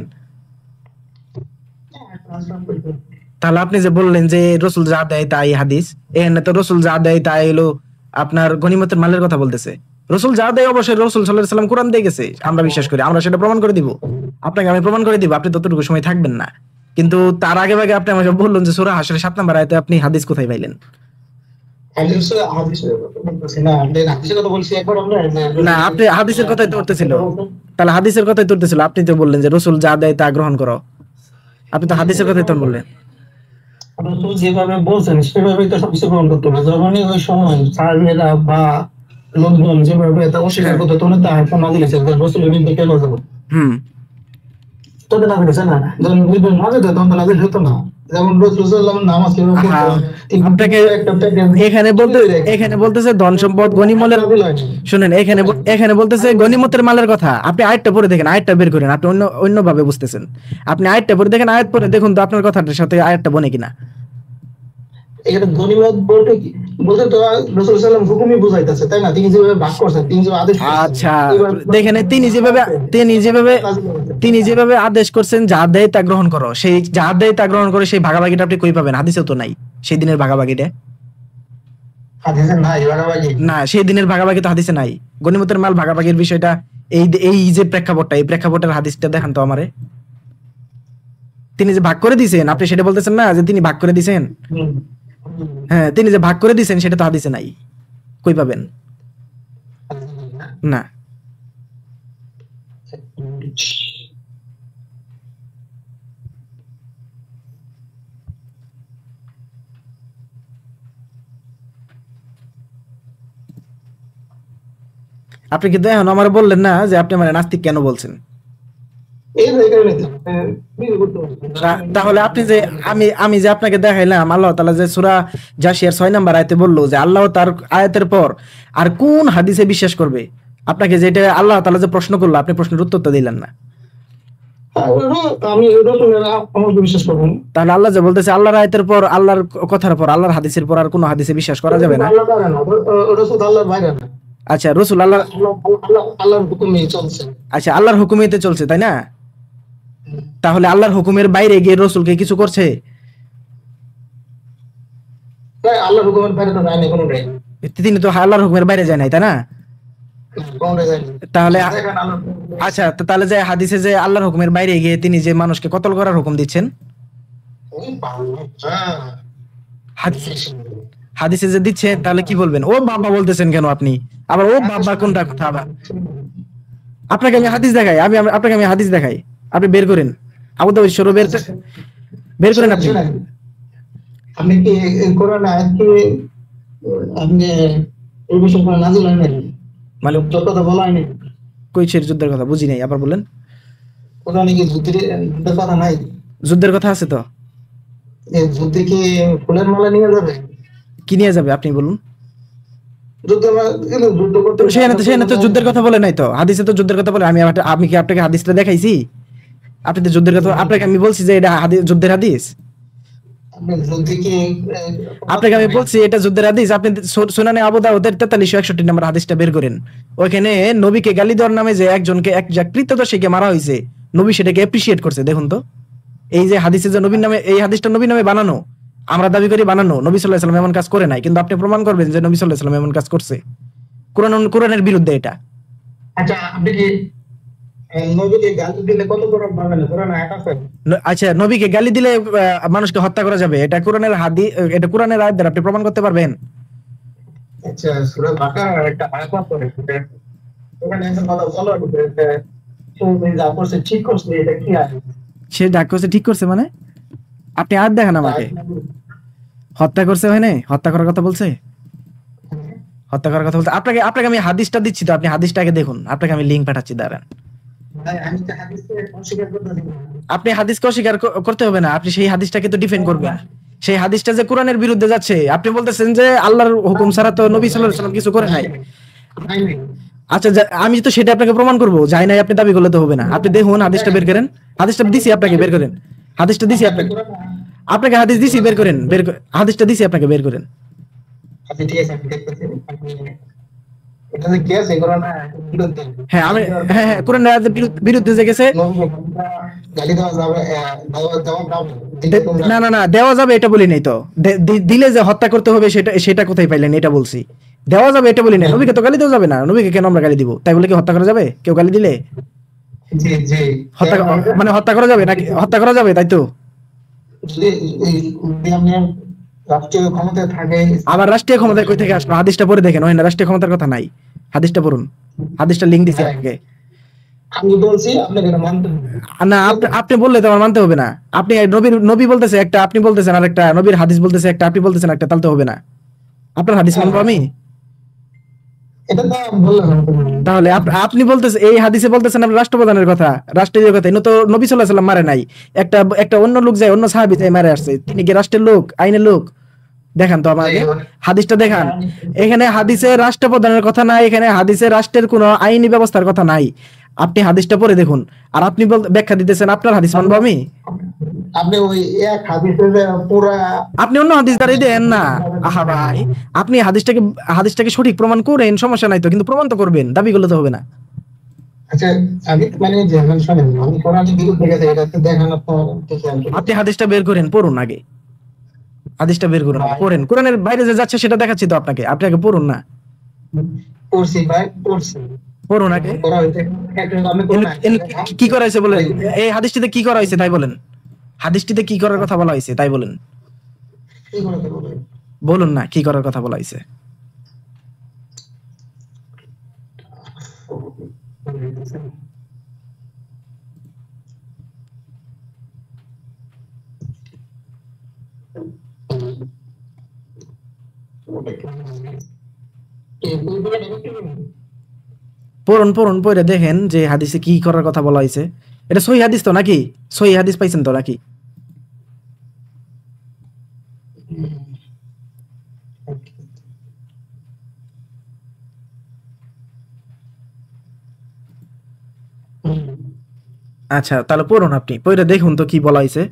তাহলে আপনি যে বললেন যে রসুল যা দেয় তাই হাদিস, এখানে তো রসুল যা দেয় তাই হলো আপনার গনিমতের মালের কথা বলতেছে। রসুল যা দেয় অবশ্যই রসুল সাল্লাল্লাহু আলাইহি সাল্লাম কোরআন দিয়ে গেছে, আমরা বিশ্বাস করি, আমরা সেটা প্রমাণ করে দিব, আপনাকে আমি প্রমাণ করে দিব, আপনি ততটুকু সময় থাকবেন না। কিন্তু তার আগে ভাগে আপনি আমাকে বললেন যে সূরা হাশরের 7 নম্বর আয়াতে আপনি হাদিস কোথায় পাইলেন? না, আপনি হাদিসের কথাই তো উঠতেছিল, তাহলে হাদিসের কথাই তো উঠতেছিল, আপনি তো বললেন যে রসুল যা দেয় তা গ্রহণ করো, আপনি তো হাদিসের কথাই তো বললেন। রাসূল যেভাবে বলছেন সেভাবেই তো সবকিছু গ্রহণ করতে হবে। যখনই ওই সময় সাহাবীরা বা লোকজন যেভাবে এটা অস্বীকার করতো তখন তো আয়াত নাযিল হয়েছে যে রাসূলের বিরুদ্ধে কেন যাবো, তখন নাযিল হয়েছে না? যখন বিরুদ্ধে নাযিল হতো তখন নাযিল হতো না। যেমন রাসূল সাল্লাল্লাহু আলাইহি নামাজ কিভাবে পড়তেন, আপনাকে এখানে বলতেছে ধন সম্পদ গনিমতের, শুনেন এখানে বলতেছে গনিমতের মালের কথা, আপনি আয়াতটা পড়ে দেখেন, আয়াতটা বের করেন, আপনি অন্য ভাবে বুঝতেছেন, আপনি আয়াতটা পড়ে দেখেন, আয়াত পড়ে দেখুন তো আপনার কথাটার সাথে আয়াতটা বনে কিনা। এখানে গনিমত বলতে কি বলতে তো রাসূল সাল্লাল্লাহু আলাইহি ওয়াসাল্লাম হুকুমই বুঝাইতেছে, তাই না? তিনি যেভাবে ভাগ করছেন, তিনি যে আদেশ করছেন, আচ্ছা দেখেন, তিনি যেভাবে আদেশ করছেন যা দেয় তা গ্রহণ করো, সেই যা দেয় তা গ্রহণ করে, সেই ভাগাভাগিটা আপনি কই পাবেন? হাদিসেও তো নাই সেই দিনের ভাগাভাগিটা, হাদিসে নাই ভাগাভাগি, না সেই দিনের ভাগাভাগি তো হাদিসে নাই। গনিমতের মাল ভাগাভাগির বিষয়টা, এই যে প্রেক্ষাপটটা, এই প্রেক্ষাপটের হাদিসটা দেখান তো আমারে। তিনি যে ভাগ করে দিয়েছেন, আপনি সেটা বলতেছেন না যে তিনি ভাগ করে দিয়েছেন? হ্যাঁ, তিনি যে ভাগ করে দিয়েছেন সেটা তো হাদিসে নাই, কই পাবেন? না। আপনি কিন্তু এখন আমার বললেন না যে আপনি মানে নাস্তিক কেন বলছেন? তাহলে আপনি যে আমি যে আপনাকে দেখাইলাম আল্লাহ তাআলা যে সূরা জাসিয়ার 6 নম্বর আয়াতে বললো যে আল্লাহ তার আয়াতের পর আর কোন হাদিসে বিশ্বাস করবে, আপনাকে যেটা আল্লাহ তাআলা যে প্রশ্ন করলো, আপনি প্রশ্নের উত্তরটা দিলেন না। আমি বিশ্বাস করব, তাহলে আল্লাহ যে বলতেছে আল্লাহর আয়াতের পর, আল্লাহর কথার পর, আল্লাহর হাদিসের পর আর কোন হাদিসে বিশ্বাস করা যাবে না। আচ্ছা রাসূল আল্লাহর হুকুমে চলছে, আচ্ছা আল্লাহর হুকুমেতে চলছে, তাই না? তাহলে আল্লাহর হুকুমের বাইরে গিয়ে রাসূলকে কিছু করছে? আল্লাহর হুকুমের বাইরে তো যায়নি কোনোটাই। তিনি তো আল্লাহর হুকুমের বাইরে যায় নাই, তাই না? কোনটা জানি তাহলে দেখেন আল্লাহ আচ্ছা, তো তাহলে যে হাদিসে যে আল্লাহর হুকুমের বাইরে গিয়ে তিনি যে মানুষকে কতল করার হুকুম দিচ্ছেন, ওই বাংলা হাদিস- হাদিসে যে দিচ্ছেন, তাহলে কি বলবেন? ও বাবা বলতেছেন কেন আপনি? আবার ও বাবা কোনটা কথা? আবার আপনাকে আমি হাদিস দেখাই, আপনাকে আমি হাদিস দেখাই, আপনি বের করেন। আবু দাউদ শরীফ বের করেন শুনেন আপনি। শুনেন আপনি কি এই কোরআন আয়াত কি আপনি এই বিষয়ে কোনো নাজিল হয় নাই মানে যুদ্ধের কথা বলা হয়নি কৈশের যুদ্ধের কথা বুঝি নাই, আবার বলেন। কোরআনে কি যুদ্ধের কথা নাই যুদ্ধের কথা আছে তো? এই যুদ্ধে কি ফুলের মালা নিয়ে যাবে কি নিয়ে যাবে আপনি বলুন? যুদ্ধ করতে তো সেখানে তো যুদ্ধের কথা বলে নাই তো, হাদিসে তো যুদ্ধের কথা বলে। আমি কি আপনাকে হাদিসটা দেখাইছি? আপনি তো যুদ্ধের কথা, আপনাকে আমি বলছি যে এটা যুদ্ধের হাদিস। আপনি যুদ্ধে কি আপনাকে আমি বলছি এটা যুদ্ধের হাদিস। আপনি সুনানে আবু দাউদের 4361 নম্বর হাদিসটা বের করেন। ওইখানে নবীকে গালি দেওয়ার নামে যে একজনকে এক কৃতদর্শীকে মারা হয়েছে, নবী সেটাকে অ্যাপ্রিসিয়েট করছে, দেখুন তো। এই যে হাদিসে যে নবীর নামে, এই হাদিসটা নবীর নামে বানানো, আমরা দাবি করি বানানো, নবী সাল্লাল্লাহু আলাইহি ওয়াসাল্লাম এমন কাজ করে নাই, কিন্তু আপনি প্রমাণ করবেন যে নবী সাল্লাল্লাহু আলাইহি ওয়াসাল্লাম এমন কাজ করছে। কোরআনের বিরুদ্ধে এটা। আচ্ছা আপনি কি নবীকে গালি দিলে কত বড় পাবেন কোরআন আয়াত আছে আচ্ছা, নবীকে গালি দিলে মানুষকে হত্যা করা যাবে, এটা কোরআনের হাদিস, এটা কোরআনের আয়াত দ্বারা আপনি প্রমাণ করতে পারবেন? আচ্ছা সূরা বাকারার একটা আয়াত আছে ওখানে একটা কথা বলা হয়েছে যে তুমি যা করছে ঠিক করছে এটা কি আয়াত সে ডাক করছে ঠিক করছে মানে? আপনি আয়াত দেখান আমাকে। হত্যা করছে হয় নাই? হত্যা করার কথা বলছে? হত্যা করার কথা বলতে আপনাকে আপনাকে আমি হাদিসটা দিচ্ছি তো, আপনি হাদিসটাকে দেখুন। আপনাকে আমি লিংক পাঠাচ্ছি, দাঁড়ান। ভাই আমি তো হাদিসে অস্বীকার করতেছি না আপনি হাদিসকে অস্বীকার করতে হবে না, আপনি সেই হাদিসটাকে তো ডিফেন্ড করবেন। সেই হাদিসটা যে কোরআনের বিরুদ্ধে যাচ্ছে, আপনি বলতেছেন যে আল্লাহর হুকুম ছাড়া তো নবী সাল্লাল্লাহু আলাইহি ওয়াসাল্লাম কিছু করে নাই। নাই নাই আচ্ছা, আমি তো সেটা আপনাকে প্রমাণ করবো, যাই নাই আপনি দাবি করলে তো হবে না। আপনি দেখুন হাদিসটা বের করেন। হাদিসটা দিছি আপনাকে, বের করেন। হাদিসটা দিছি আপনাকে, আপনাকে হাদিস দিছি, বের করেন। হাদিসটা দিছি আপনাকে, বের করেন। আচ্ছা ঠিক আছে আমি দেখতেছি আপনি এটা যে কি আছে কোরআন বিরুদ্ধে হ্যাঁ আমি, হ্যাঁ হ্যাঁ, কোরআনের আয়াতের বিরুদ্ধে যে গেছে। নবীকে গালি দেওয়া যাবে দেওয়া যাবে দিলে তোমরা না না না, দেওয়া যাবে এটা বলি নাই তো। দিলে যে হত্যা করতে হবে সেটা সেটা কোথায় পাইলেন? এটা বলছি। দেওয়া যাবে এটা বলি নাই। নবীকে তো গালি দেওয়া যাবে না, নবীকে কেন আমরা গালি দিব? তাই বলে কি হত্যা করা যাবে কেউ গালি দিলে? জি জি হত্যা মানে হত্যা করা যাবে নাকি? হত্যা করা যাবে, তাই তো? যদি যদি আপনার রাষ্ট্রীয় ক্ষমতায় থাকে আবার রাষ্ট্রীয় ক্ষমতায় কই থেকে আসলো? হাদিসটা পড়ে দেখেন, ওখানে রাষ্ট্রীয় ক্ষমতার কথা নাই। হাদিসটা পড়ুন, হাদিসটা লিংক দিছি আপনাকে। আমি বলছি আপনাকে এটা মানতে হবে না, আপনি বললে তো আমার মানতে হবে না। আপনি নবী বলতেছে একটা, আপনি বলতেছেন আরেকটা, নবীর হাদিস বলতেছে একটা, আপনি বলতেছেন একটা, তাহলে তো হবে না। আপনার হাদিস মানবো আমি? এটা তো বললাম তাহলে আপনি বলতেছেন, এই হাদিসে বলতেছেন আপনার রাষ্ট্রপ্রধানের কথা, রাষ্ট্রীয় কথা। ইনো তো নবী সাল্লাল্লাহু আলাইহি ওয়াসাল্লাম মারে নাই। একটা একটা অন্য লোক যায়, অন্য সাহাবী যায় মারে আসছে। তিনি কি রাষ্ট্রের লোক, আইনের লোক? দেখান তো আমাকে হাদিসটা দেখান। এখানে হাদিসে রাষ্ট্রপ্রধানের কথা নাই, এখানে হাদিসে রাষ্ট্রের কোনো আইনি ব্যবস্থার কথা নাই। আপনি হাদিসটা পড়ে দেখুন। আর আপনি ব্যাখ্যা দিতেছেন আপনার হাদিস মানবো আমি? আপনি ওই এক হাদিসে যে পুরা আপনি অন্য হাদিস দ্বারাই দেন না। আহা ভাই, আপনি হাদিসটাকে সঠিক প্রমাণ করেন, সমস্যা নাই তো, কিন্তু প্রমাণ তো করবেন, দাবি করলে তো হবে না। আচ্ছা আমি মানে যেমন শুনেন আমি কোরআনের বিরুদ্ধে গেছে এটা তো দেখানো তো ঠিক আছে আপনি হাদিসটা বের করেন, পড়ুন আগে। হাদিসটা বের করুন, পড়েন। কোরআনের বাইরে যে যাচ্ছে সেটা দেখাচ্ছি তো আপনাকে, আপনি আগে পড়ুন না। পড়ছি ভাই পড়ছি পড়ুন আগে। পড়া হইতে একটা আমি কোন কি করা হয়েছে বলেন? এই হাদিসটিতে কি করা হয়েছে তাই বলেন। হাদিসটিতে কি করার কথা বলা হয়েছে তাই বলেন। কি করতে বলে বলুন না কি করার কথা বলা হয়েছে। পড়ুন পড়ুন, পড়ে দেখেন যে হাদিসে কি করার কথা বলা হয়েছে। এটা সহি হাদিস তো নাকি? সহি হাদিস পাইছেন তো নাকি? আচ্ছা তাহলে পড়ুন, আপনি পড়ে দেখুন তো কি বলা হয়েছে।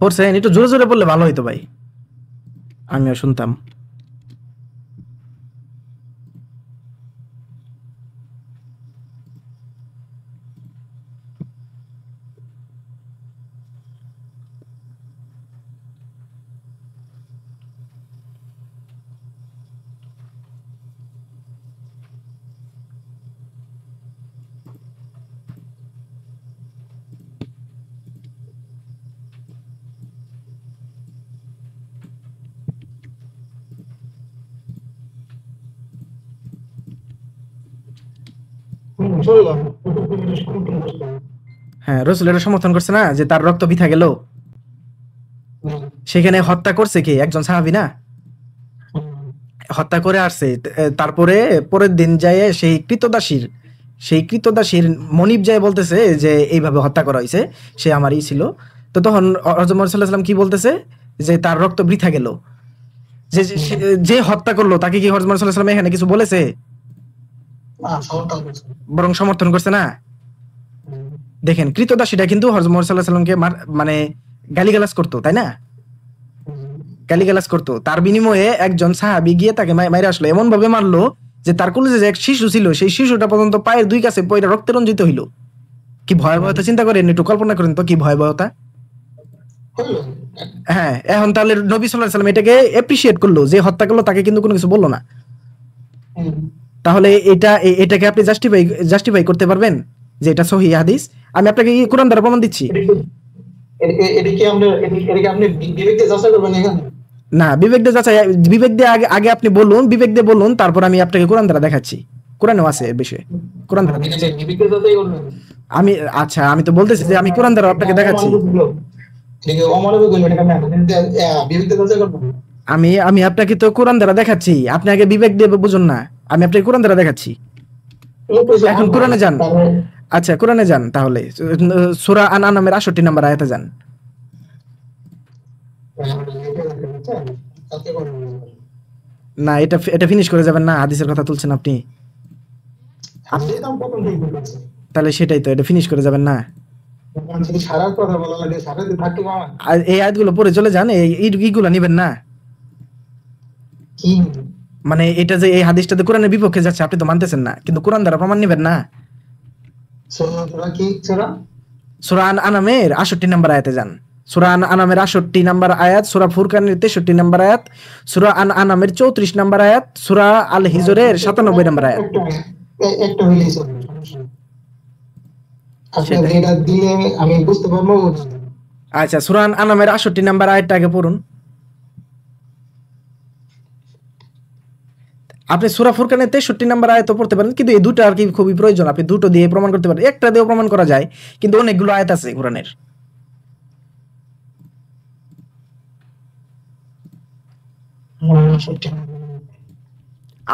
পড়ছেন? একটু জোরে জোরে বললে ভালো হইতো ভাই, আমিও শুনতাম। শুনলাম সমর্থন করলাম। হ্যাঁ, রসুল এটা সমর্থন করছে না যে তার রক্ত বৃথা গেল। সেখানে হত্যা করছে কে? একজন সাহাবী না? হত্যা করে আসছে। তারপরে পরের দিন যায় সেই কৃতদাসীর মনিব যায় বলতেছে যে এইভাবে হত্যা করা হয়েছে, সে আমারই ছিল। তো তখন হযরত মুহাম্মদ সাল্লাল্লাহু আলাইহি ওয়াসাল্লাম কি বলতেছে যে তার রক্ত বৃথা গেল। যে হত্যা করলো তাকে কি হযরত মুহাম্মদ সাল্লাল্লাহু আলাইহি ওয়াসাল্লাম এখানে কিছু বলেছে? বরং সমর্থন করছে না। দেখেন, কৃতদাসীটা কিন্তু হযরত মুহাম্মদ সাল্লাল্লাহু আলাইহি ওয়াসাল্লামকে মানে গালিগালাজ করতো, তাই না? গালিগালাজ করতো। তার বিনিময়ে একজন সাহাবী গিয়ে তাকে মাইরা আসলো, এমন ভাবে মারলো যে তার কলেজে যে এক শিশু ছিল সেই শিশুটা পর্যন্ত পায়ের দুই কাছে পয়রা রক্তে রঞ্জিত হইল। কি ভয়াবহতা চিন্তা করেন, একটু কল্পনা করেন তো কি ভয়াবহতা। হ্যাঁ, এখন তাহলে নবী সাল্লাল্লাহু আলাইহি ওয়াসাল্লাম এটাকে এপ্রিশিয়েট করলো, যে হত্যা করলো তাকে কিন্তু কোনো কিছু বললো না। তাহলে এটাকে আপনি জাস্টিফাই করতে পারবেন যে এটা সহিহ হাদিস? আমি আপনাকে কোরআন দ্বারা প্রমাণ দিচ্ছি। না, বিবেক দিয়ে আগে আপনি বলুন, বিবেক দিয়ে বলুন, তারপর আমি আপনাকে কোরআন দ্বারা দেখাচ্ছি। কোরআনেও আছে এর বিষয়ে, কোরআন দ্বারা আমি আচ্ছা আমি তো বলতেছি যে আমি কোরআন দ্বারা আপনাকে দেখাচ্ছি। আমি আপনাকে তো কোরআন দ্বারা দেখাচ্ছি, আপনি আগে বিবেক দিয়ে বুঝুন না। আমি আপনাকে কোরআন দ্বারা দেখাচ্ছি। এখন কোরআনে যান। আচ্ছা, কোরআনে যান তাহলে, সূরা আনআমের ৬৮ নম্বর আয়াতে যান। না, এটা ফিনিশ করে যাবেন না, হাদিসের কথা তুলছেন আপনি। তাহলে সেটাই তো, এটা ফিনিশ করে যাবেন না। আর এই আয়াতগুলো পড়ে চলে যান, এইগুলো নিবেন না। মানে এটা যে এই হাদিসটাতে কোরআনের বিপক্ষে যাচ্ছে আপনি তো মানতেছেন না, কিন্তু কোরআন দ্বারা প্রমাণ নিবেন না। সূরা আনআমের ৬৮ নম্বর আয়াতে যান। সূরা আনআমের ৬৮ নম্বর আয়াত, সূরা ফুরকানের ৬৩ নম্বর আয়াত, সূরা আনআমের ৩৪ নম্বর আয়াত, সূরা আল হিজরের ৯৭ নম্বর আয়াত। একটা হইলেই চলবে, সমস্যা নেই। এটা দিলে আমি বুঝতে পারবো। আচ্ছা, সূরা আনআমের ৬৮ নম্বর আয়াতটা আগে পড়ুন। আপনি সূরা ফুরকানের ৬৩ নম্বর আয়াত পড়তে পারেন, কিন্তু এই দুটো আর কি খুবই প্রয়োজন। আপনি দুটো দিয়ে প্রমাণ করতে পারেন, একটা দিয়েও প্রমাণ করা যায়, কিন্তু অনেকগুলো আয়াত আছে কোরআনের।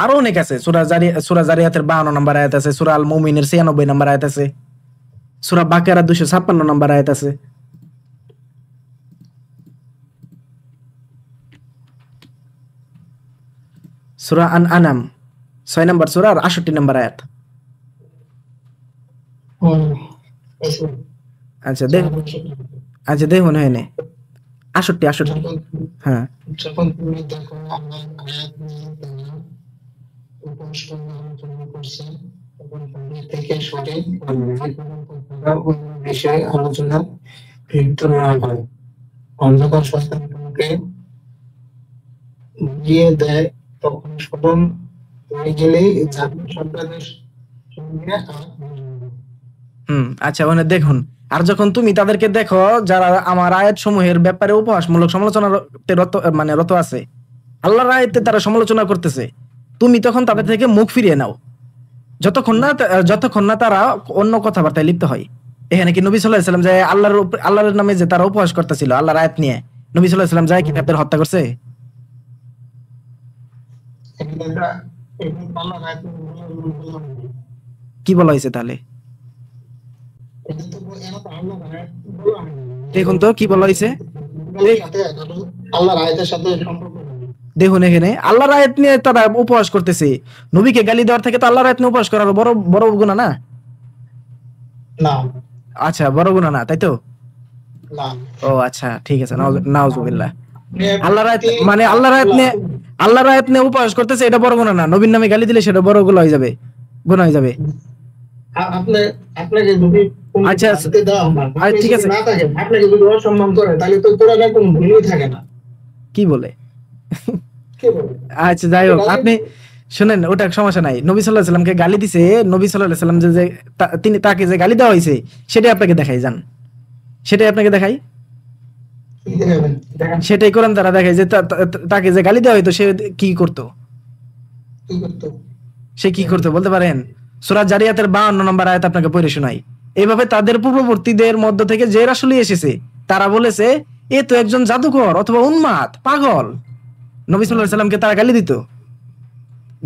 আরো অনেক আছে। সূরা জারিয়াতের ৫২ নম্বর আয়াত আছে, সূরা আল মুমিনের ৯৬ নম্বর আয়াত আছে, সূরা বাকারা ২৫৬ নম্বর আয়াত আছে। সূরা আনআম ৬ নম্বর সূরা আর ৬৮ নম্বর আয়াত। আচ্ছা দেখুন হয় না ৬৮। হ্যাঁ, যখন তুমি দেখো আমার আয়াত নিয়ে আলোচনা করছে, তখন থেকে সরে বিষয়ে আলোচনা লিপ্ত না হয়। অন্ধকার শয়তানকে দিয়ে দেয়, তখন স্মরণ হয়ে গেলেই সন্তানের সঙ্গে আচ্ছা মানে দেখুন, আর যখন তুমি তাদেরকে দেখো যারা আমার আয়াত সমূহের ব্যাপারে উপহাসমূলক সমালোচনাতে রত আছে, আল্লাহর আয়াতে তারা সমালোচনা করতেছে, তুমি তখন তাদের থেকে মুখ ফিরিয়ে নাও, যতক্ষণ না তারা অন্য কথাবার্তায় লিপ্ত হয়। এখানে কি নবী সাল্লাল্লাহু আলাইহি ওয়াসাল্লাম যে আল্লাহর নামে যে তারা উপহাস করতেছিল আল্লাহর আয়াত নিয়ে, নবী সাল্লাল্লাহু আলাইহি ওয়াসাল্লাম যায় কি তাদের হত্যা করছে? কি বলা হয়েছে তাহলে? দেখুন তো কি বলা হয়েছে, দেখুন এখানে আল্লাহর আয়াত নিয়ে তারা উপহাস করতেছে। নবীকে গালি দেওয়ার থেকে তো আল্লাহর আয়াত নিয়ে উপহাস করার বড় বড় গুনাহ না? আচ্ছা, বড় গুনাহ না, তাই তো? না ও আচ্ছা ঠিক আছে, নাউজুবিল্লাহ। আপনি আল্লাহর আয়াত ব্যক্তি মানে আল্লাহর আয়াত নিয়ে উপহাস করতেছে, এটা বড় গুনাহ না। নবীর নামে গালি দিলে সেটা বড় গুনাহ হয়ে যাবে, গুনাহ হয়ে যাবে। আপনি আপনাকে যদি কোনো আচ্ছা শাস্তি দেওয়া হয়, আপনি ঠিক যদি আছে, না থাকেন, আপনাকে যদি অসম্মান করে, তাহলে তো কোরআনের কোনো ভ্যালুই থাকে না। কি বলে? কি বলে? আচ্ছা যাই হোক, আপনি শুনেন, ওটা সমস্যা নাই। নবী সাল্লাল্লাহু আলাইহি সাল্লামকে গালি দিছে, নবী সাল্লাল্লাহু আলাইহি সাল্লাম যে তিনি তাকে যে গালি দেওয়া হয়েছে সেটাই আপনাকে দেখাই যান, সেটাই আপনাকে দেখাই, কি দেখাবেন? দেখেন সেটাই কোরআন দ্বারা দেখায় যে তাকে যে গালি দেওয়া হইতো সে কি করতো, কি করতো। সে কি করতো বলতে পারেন? সূরা জারিয়াতের 52 নম্বর আয়াত আপনাকে পড়ে শোনাই। এইভাবে তাদের পূর্ববর্তীদের মধ্য থেকে যে রাসূলই এসেছে তারা বলেছে এ তো একজন জাদুকর অথবা উন্মাদ পাগল। নবী সাল্লাল্লাহু আলাইহি সাল্লামকে তারা গালি দিত,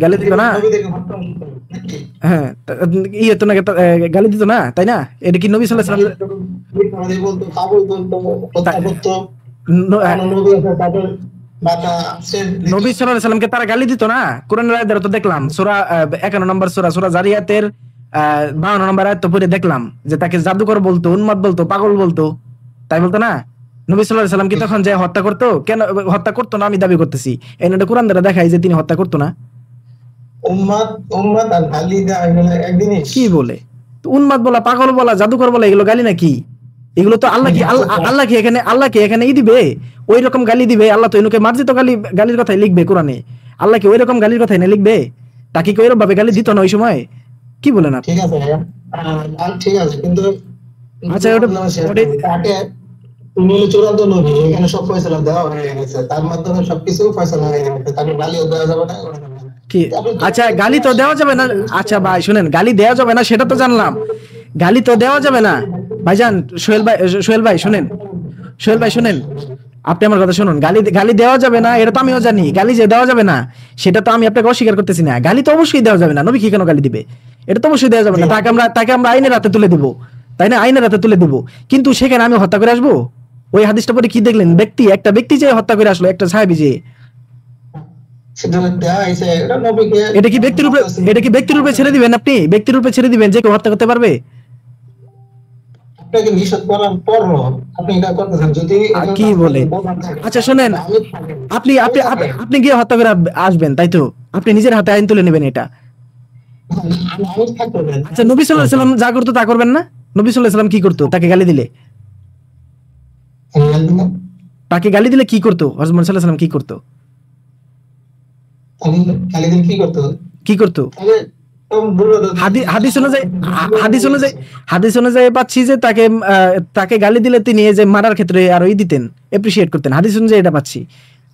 গালি দিত না? নবীদেরকে হত্যা করতো নাকি? হ্যাঁ, ইয়ে তো নাকি গালি দিত না, তাই না? এটা কি নবী সাল্লাল্লাহু আলাইহি মিথ্যাবাদী বলতো, পাগল বলতো, হত্যা করতো। সাল্লাম নবী আছে, তাদের বাটা আছে। নবী সাল্লাল্লাহু আলাইহি সাল্লামকে তারা গালি দিত না? কোরআনের আয়াত দ্বারা তো দেখলাম, সূরা 51 নম্বর সূরা জারিয়াতের 52 নম্বর আয়াত তো পড়ে দেখলাম যে তাকে জাদুকর বলতো, উন্মাদ বলতো, পাগল বলতো, তাই বলতো না? নবী সাল্লাল্লাহু আলাইহি সাল্লাম কি তখন যে হত্যা করতো? কেন হত্যা করতো না আমি দাবি করতেছি, এটা কোরআন দ্বারা দেখায় যে তিনি হত্যা করতো না। উম্মাদ আর গালি দেওয়া এগুলো এক জিনিস। কি বলে? তো উন্মাদ বলা, পাগল বলা, জাদুকর বলা এগুলো গালি নাকি? এগুলো তো আল্লাহ কি এখানে দিবে ওই রকম গালি দিবে? আল্লাহ তো এনুকে মার্জিত গালির কথাই লিখবে কোরআনে। আল্লাহ কি ওই রকম গালির কথাই না লিখবে? তাকে কি ওইরকম ভাবে গালি দিত না ওই সময়? কি বলেন আপনি? ঠিক আছে আর ঠিক আছে, কিন্তু আচ্ছা তাকে তুমি হলো চূড়ান্ত নবী, এখানে সব ফয়সালা দেওয়া হয়ে গেছে, তার মাধ্যমে সবকিছু ফয়সালা হয়ে গেছে, তাকে গালিও দেওয়া যাবে না। কি আচ্ছা, গালি তো দেওয়া যাবে না। আচ্ছা ভাই শুনেন, গালি দেওয়া যাবে না সেটা তো জানলাম, গালি তো দেওয়া যাবে না ভাইজান। সোহেল ভাই শুনেন, আপনি আমার কথা শুনুন। গালি দেওয়া যাবে না এটা তো আমিও জানি, গালি যে দেওয়া যাবে না সেটা তো আমি আপনাকে অস্বীকার করতেছি না। গালি তো অবশ্যই দেওয়া যাবে না, নবী কি কেন গালি দিবে? এটা তো অবশ্যই দেওয়া যাবে না। তাকে আমরা আইনের হাতে তুলে দিব, তাই না? আইনের হাতে তুলে দিব, কিন্তু সেখানে আমি হত্যা করে আসবো? ওই হাদিসটা পরে কি দেখলেন? একটা ব্যক্তি যে হত্যা করে আসলো, একটা সাহাবী যে, এটা কি ব্যক্তির উপরে ছেড়ে দিবেন? আপনি ব্যক্তির উপরে ছেড়ে দিবেন যে কেউ হত্যা করতে পারবে? আপনাকে নিষেধ করার পরও আপনি এটা করতেছেন, যদি কি বলে? আচ্ছা শুনেন, আপনি গিয়ে হত্যা করে আসবেন, তাই তো? আপনি নিজের হাতে আইন তুলে নেবেন এটা? আচ্ছা নবী সাল্লাল্লাহু আলাইহি সাল্লাম যা করতো তা করবেন না? নবী সাল্লাল্লাহু আলাইহি সাল্লাম কি করতো? তাকে গালি দিলে কি করতো? হযরত মুহাম্মদ সাল্লাল্লাহু আলাইহি সাল্লাম কি করতো? কি করতো? হাদিস অনুযায়ী পাচ্ছি যে তাকে গালি দিলে তিনি এই যে মারার ক্ষেত্রে আরো দিতেন, এপ্রিশিয়েট করতেন। হাদিস অনুযায়ী এটা পাচ্ছি।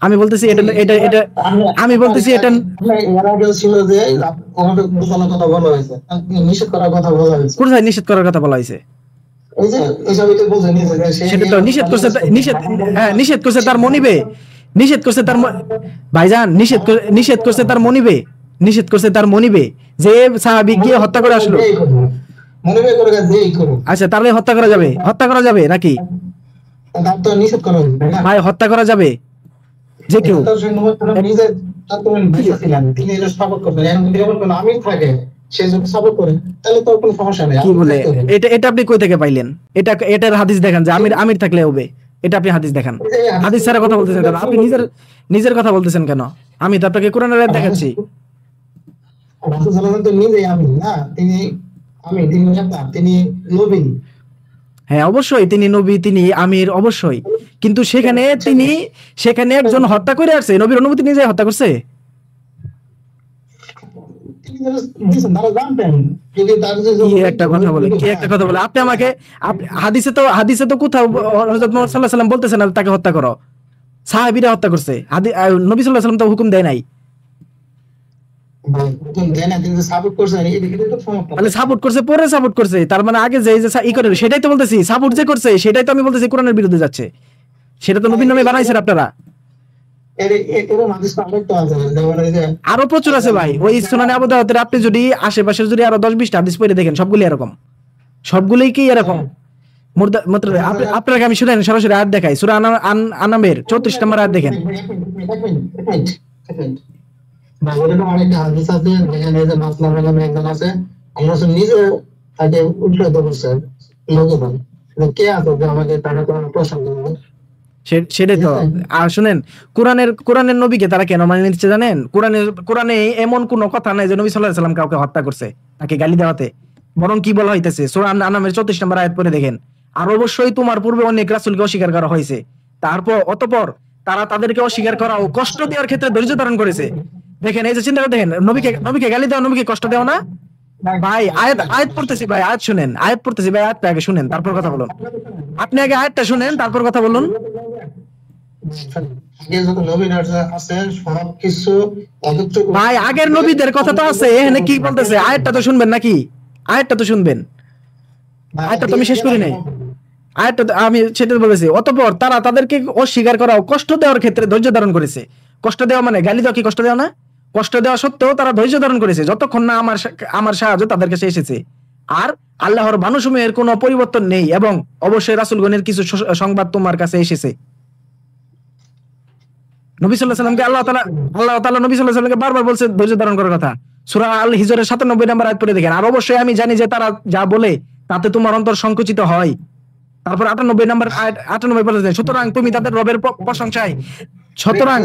আমি বলতেছি এটা ছিল যে বোঝানোর কথা বলা হয়েছে, নিষেধ করার কথা বলা হয়েছে। কোথায় নিষেধ করার কথা বলা হয়েছে? এই যে এসবই তো বোঝে নিয়েছে যে সেটা তো নিষেধ করছে, নিষেধ করছে তার মনিবে, নিষেধ করছে তার ভাইজান, নিষেধ করছে তার মনিবে, নিষেধ করছে তার মনিবে যে সাহাবী গিয়ে হত্যা করে আসলো। মনিবে করে যেই করুক, আচ্ছা তাহলে হত্যা করা যাবে নাকি? তার তো নিষেধ করা হবে না ভাই, হত্যা করা যাবে যে কেউ। নিজে তিনি এটা সাপোর্ট করবেন, এখন যদি এমন কোনো আমির থাকে সে যদি সাপোর্ট করে তাহলে তো কোনো সমস্যা নেই। কি বলে? এটা আপনি কই থেকে পাইলেন? এটার হাদিস দেখান যে আমির থাকলে হবে। এটা আপনি হাদিস দেখান। হাদিস ছাড়া কথা বলতেছেন কেন আপনি? নিজের কথা বলতেছেন কেন? আমি তো আপনাকে কোরআনের আয়াত দেখাচ্ছি। রাসূল সাল্লাল্লাহু আলাইহি ওয়াসাল্লাম তো নিজেই আমিন না, তিনি নেতা, তিনি নবী। হ্যাঁ অবশ্যই তিনি নবী, তিনি আমির, অবশ্যই। কিন্তু সেখানে একজন হত্যা করে আসছে, নবীর অনুমতি নিয়ে যায় হত্যা করছে? কি একটা কথা বলে! আপনি আমাকে হাদিসে তো কোথাও হযরত মুহাম্মদ সাল্লাল্লাহু আলাইহি ওয়াসাল্লাম বলতেছেন না তাকে হত্যা করো, সাহাবীরা হত্যা করছে। নবী সাল্লাল্লাহু আলাইহি ওয়াসাল্লাম তো হুকুম দেয় নাই। সাপোর্ট করছে, পরে সাপোর্ট করছে, তার মানে আগে যে ই করে সেটাই তো বলতেছি। সাপোর্ট যে করছে সেটাই তো আমি বলতেছি কোরআনের বিরুদ্ধে যাচ্ছে। সেটা তো নবীর নামে বানাইছেন আপনারা। আরো প্রচুর আছে ভাই। ওই সুনানে আবু দাউদের আপনি যদি আশেপাশের যদি আরো 10-20টা হাদিস পড়ে দেখেন, সবগুলি এরকম, সবগুলোই কি এরকম। আপনাকে আমি শুনেন, সরাসরি আয়াত দেখাই। সূরা আনামের 34 নম্বর আয়াত দেখেন। অনেকটা হাদিস আছে যেখানে যে মাসলাম নামে একজন আছে, আমরা নিজে তাকে উল্টো করছে লোকজন, কে আছে যে আমাকে তারা কোনো প্রশ্ন করবে? সেটাই তো। আর শুনেন, কোরআনের নবীকে তারা কেন মানে নিচ্ছে জানেন? কোরআনে এমন কোন কথা নাই যে নবী সাল্লাল্লাহু আলাইহি সাল্লাম কাউকে হত্যা করছে তাকে গালি দেওয়াতে। বরং কি বলা হইতেছে সূরা আন-নামের 34 নম্বর আয়াত পড়ে দেখেন, আর অবশ্যই তোমার পূর্বে অনেক রাসূলকে অস্বীকার করা হয়েছে, অতঃপর তারা তাদেরকে অস্বীকার করা ও কষ্ট দেওয়ার ক্ষেত্রে ধৈর্য ধারণ করেছে। দেখেন, এই যে চিন্তা করে দেখেন, নবীকে গালি দেওয়া, নবীকে কষ্ট দেওয়া না ভাই। আয়াত পড়তেছি ভাই, আয়াত শুনেন, আয়াত পড়তেছি ভাই, আয়াতটা আগে শুনেন তারপর কথা বলুন। আপনি আগে আয়াতটা শুনেন তারপর কথা বলুন। আগে যত নবী আছে সব কিছু একত্র ভাই আগের নবীদের কথা তো আছে, এখানে কি বলতেছে? আয়াতটা তো শুনবেন নাকি? আয়াতটা তো শুনবেন। আয়াতটা তো আমি শেষ করি নাই। আয়াতটা আমি সেটা বলেছি, অতঃপর তারা তাদেরকে অস্বীকার করা ও কষ্ট দেওয়ার ক্ষেত্রে ধৈর্য ধারণ করেছে। কষ্ট দেওয়া মানে গালি দেওয়া কি কষ্ট দেওয়া না? কষ্ট দেওয়া সত্ত্বেও তারা ধৈর্য ধারণ করেছে যতক্ষণ না আমার সাহায্য তাদের কাছে এসেছে। আর আল্লাহর বাণীসমূহের কোনো পরিবর্তন নেই এবং অবশ্যই রাসূলগণের কিছু সংবাদ তোমার কাছে এসেছে। নবী সাল্লাল্লাহু আলাইহি সাল্লামকে আল্লাহ তাআলা নবী সাল্লাল্লাহু আলাইহি সাল্লামকে বারবার বলছে ধৈর্য ধারণ করার কথা। সূরা আল হিজরের 97 নম্বর আয়াত পড়ে দেখেন, আর অবশ্যই আমি জানি যে তারা যা বলে তাতে তোমার অন্তর সংকুচিত হয়। তারপর 98 নম্বর আয়াত 98 পড়ে দেখেন, সুতরাং তুমি তাদের রবের প্রশংসায়, সুতরাং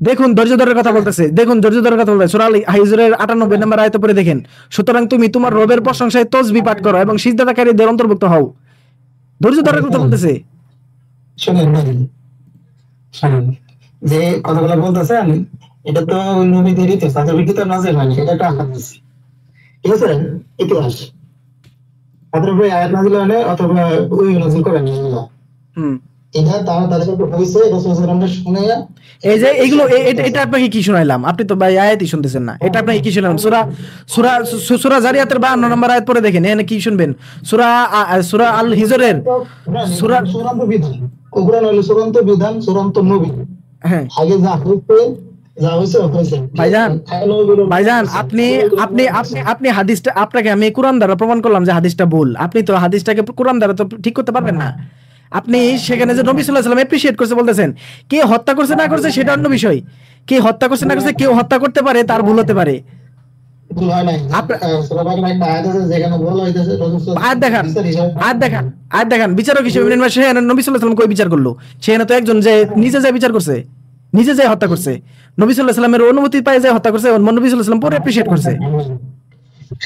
দেখুন ধৈর্য ধরার কথা বলতেছে, দেখুন ধৈর্য ধরার কথা বলতেছে। সূরা আল হিজরের 98 নম্বর আয়াতে পড়ে দেখেন, সুতরাং তুমি তোমার রবের প্রশংসায় তাসবিহ পাঠ করো এবং সিজদাকারীদের অন্তর্ভুক্ত হও। ধৈর্য ধরার কথা বলতেছে। শুনেন যে কথাগুলো বলতেছেন, এটা তো নবীদের ইতিহাস, তাদের ভিতরে নাজিল হয়নি, এটা একটা হাদিস, ঠিক আছে? ইতিহাস তাদের উপরে আয়াত নাজিল হলে অথবা ওই নাজিল করেন আল্লাহ। এটা তাদের উপর হয়েছে, রাসূল সাল্লাল্লাহু আলাইহি ওয়াসাল্লাম শুনে। এই যে এইগুলো, এটা আপনাকে কি শোনাইলাম? আপনি তো ভাই আয়াতই শুনতেছেন না। এটা আপনাকে কি শোনালাম? সূরা জারিয়াতের 52 নম্বর আয়াত পড়ে দেখেন, এখানে কি শুনবেন? সূরা আল হিজরের চূড়ান্ত বিধান, কোরআন হলো চূড়ান্ত বিধান, চূড়ান্ত নবী। হ্যাঁ আগে যা হয়েছে ভাইজান, আপনি হাদিসটা, আপনাকে আমি কোরআন দ্বারা প্রমাণ করলাম যে হাদিসটা ভুল। আপনি তো হাদিসটাকে কোরআন দ্বারা তো ঠিক করতে পারবেন না। আপনি সেখানে যে নবী সাল্লাল্লাহু আলাইহি ওয়াসাল্লাম এপ্রিশিয়েট করছে বলতেছেন, কে হত্যা করছে না করছে সেটা অন্য বিষয়। কে হত্যা করছে না করছে, কেউ হত্যা করতে পারে, তার ভুল হতে পারে। আয়াত দেখান বিচারক হিসেবে নবী সাল্লাল্লাহু আলাইহি ওয়াসাল্লাম কই বিচার করলো? সেখানে তো একজন যে নিজে যায় বিচার করছে, নিজে যায় হত্যা করছে, নবী সাল্লাল্লাহু আলাইহি ওয়াসাল্লামের অনুমতি পায় যায় হত্যা করছে, নবী সাল্লাল্লাহু আলাইহি ওয়াসাল্লাম পরে অ্যাপ্রিশিয়েট করছে।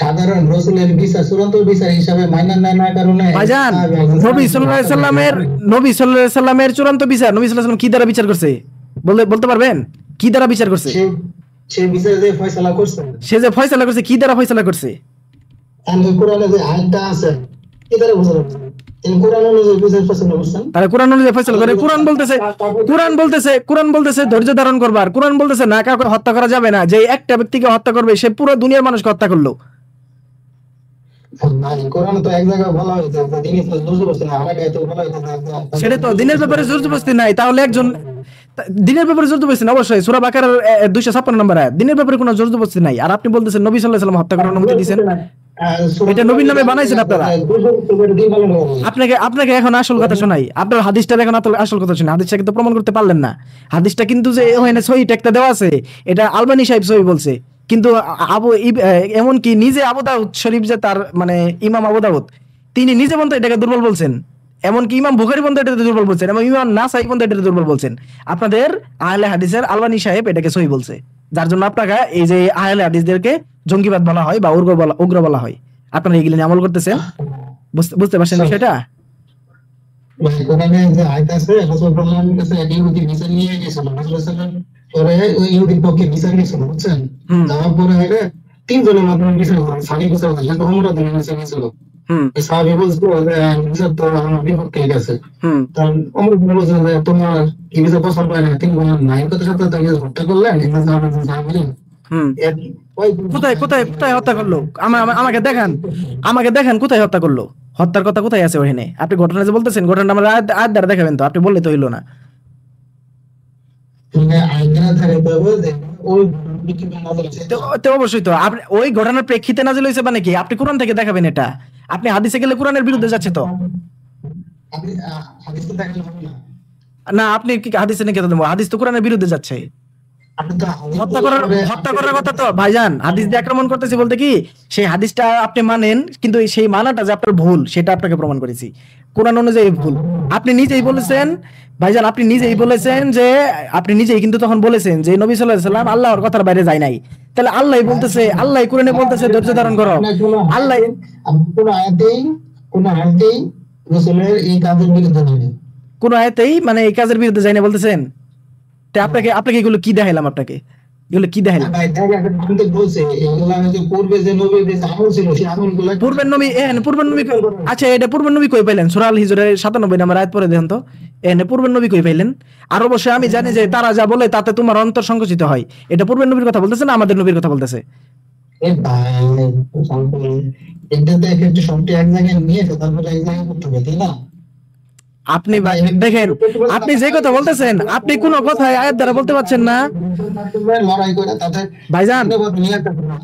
সাধারণ রাসূলের বিচার চূড়ান্ত বিচার হিসেবে মাইনা না কারণে ভাইজান, নবী সাল্লাল্লাহু আলাইহি ওয়াসাল্লামের চূড়ান্ত বিচার নবী সাল্লাল্লাহু আলাইহি ওয়াসাল্লাম কি দ্বারা বিচার করছে বলতে পারবেন? কি দ্বারা বিচার করছে? সে বিচার যে ফয়সালা করছে, কি দ্বারা ফয়সালা করছে? কোরআনে যে আয়াতটা আছে কি দ্বারা বুঝানো হচ্ছে? কোরআন অনুযায়ী বিচার ফয়সালা করছেন। তাহলে কোরআন অনুযায়ী ফয়সালা করে। কোরআন বলতেছে ধৈর্য ধারণ করবার। কোরআন বলতেছে না কাউকে হত্যা করা যাবে না। যে একটা ব্যক্তিকে হত্যা করবে সে পুরো দুনিয়ার মানুষকে হত্যা করলো। সেটা তো দিনের ব্যাপারে জোর জবরদস্তি নাই। তাহলে একজন দিনের ব্যাপারে জোর জবরদস্তি না, অবশ্যই সূরা বাকারার 256 নম্বর আয়াত, দিনের ব্যাপারে কোনো জোর জবরদস্তি নাই। আর আপনি বলতেছেন নবী সাল্লাল্লাহু আলাইহি ওয়াসাল্লাম হত্যা করার অনুমতি দিয়েছেন, এটা নবীর নামে বানাইছেন আপনারা। আপনাকে এখন আসল কথা শোনাই, আপনার হাদিসটা এখন আসল কথা শোনাই। হাদিসটাকে তো প্রমাণ করতে পারলেন না। হাদিসটা কিন্তু যে ওখানে সহিহ টেক্সটে দেওয়া আছে, এটা আলবানী সাহেব সহিহ বলছে, কিন্তু এমন কি নিজে আবু দাউদ শরীফ যে তার মানে ইমাম আবু দাউদ, তিনি নিজে পর্যন্ত এটাকে দুর্বল বলছেন। এমনকি ইমাম বুখারী পর্যন্ত এটাকে দুর্বল বলছেন এবং ইমাম নাসাই পর্যন্ত এটাকে দুর্বল বলছেন। আপনাদের আহলে হাদিসের আলবানী সাহেব এটাকে সহিহ বলছে, যার জন্য আপনাকে এই যে আহলে হাদিসদেরকে জঙ্গিবাদ বলা হয় বা উগ্র বলা হয়। আপনারা এগুলো নিয়ে আমল করতেছেন, বুঝতে পারছেন বিষয়টা? কোরআনে যে আয়াত আছে, রাসূল প্রমাণের কাছে এক ইহুদি বিচার নিয়ে গিয়েছিল, রাসূল সাল্লাল্লাহু আলাইহি ওয়াসাল্লাম পরে ওই ইহুদির পক্ষে বিচার নিয়েছিল, বুঝছেন? যাওয়ার পরে এটা তিনজনের মাধ্যমে বিচার করা, সানি বিচার করা, কিন্তু ওমর রাদিয়াল্লাহু আনহু নিয়েছিল। এই সাহাবী বলছিল যে বিচার তো আমার বিপক্ষে গেছে। কারণ ওমর বলছিল যে তোমার কি বিচার পছন্দ হয় না, তিন গুণ নাই কথা সাথে তাকে হত্যা করলেন, এটা আমাদের সাহাবী। কোথায় হত্যা করলো? আমাকে দেখান কোথায় হত্যা করলো? হত্যার কথা কোথায় আছে ওখানে? আপনি ঘটনা যে বলতেছেন, ঘটনা আমার আয়াত দ্বারা দেখাবেন তো? আপনি বললে তো হইলো না। অবশ্যই তো আপনি ওই ঘটনার প্রেক্ষিতে নাজিল হয়েছে মানে কি? আপনি কোরআন থেকে দেখাবেন এটা। আপনি হাদিসে গেলে কোরআনের বিরুদ্ধে যাচ্ছে তো না। আপনি কি হাদিসে নিয়ে কেন দেবো? হাদিস তো কোরআনের বিরুদ্ধে যাচ্ছে। আপনি তো হত্যা করার কথা তো ভাইজান, হাদিস দিয়ে আক্রমণ করতেছি বলতে কি, সেই হাদিসটা আপনি মানেন কিন্তু সেই মানাটা যে আপনার ভুল সেটা আপনাকে প্রমাণ করেছি, কোরআন অনুযায়ী ভুল। আপনি নিজেই বলেছেন ভাইজান, আপনি নিজেই বলেছেন যে, আপনি নিজেই কিন্তু তখন বলেছেন যে নবী সাল্লাল্লাহু আলাইহি সাল্লাম আল্লাহর কথার বাইরে যায় নাই। তাহলে আল্লাহই বলতেছে, আল্লাহই কোরআনে বলতেছে ধৈর্য ধারণ করো। আল্লাহ কোন আয়াতেই রাসূলের এই কাজের বিরুদ্ধে নেই। কোন আয়াতেই মানে এই কাজের বিরুদ্ধে যায় না বলতেছেন। তা আপনাকে আপনাকে এগুলো কি দেখাইলাম, আপনাকে এগুলো কি দেখাইলাম? ভাই দেখেন আপনি তো বলছে এগুলা যে পূর্বে যে নবীর যে আমল ছিল সেই আমলগুলো পূর্বের নবী পূর্বের নবী আচ্ছা, এটা পূর্বের নবী কই পাইলেন? সূরা আল হিজরের 97 নম্বর আয়াত পড়ে দেখেন তো, পূর্বের নবী কই পাইলেন? আর অবশ্যই আমি জানি যে তারা যা বলে তাতে তোমার অন্তর সংকুচিত হয়। এটা পূর্বের নবীর কথা বলতেছে না আমাদের নবীর কথা বলতেছে? ভাই এটাতে একটু সবটি এক জায়গায় নিয়ে তারপরে এক জায়গায় করতে হবে, তাই না? আপনি দেখেন, আপনি যে কথা বলতেছেন আপনি কোন কথায় আয়াত দ্বারা বলতে পারছেন না লড়াই করে তাতে ভাইজান।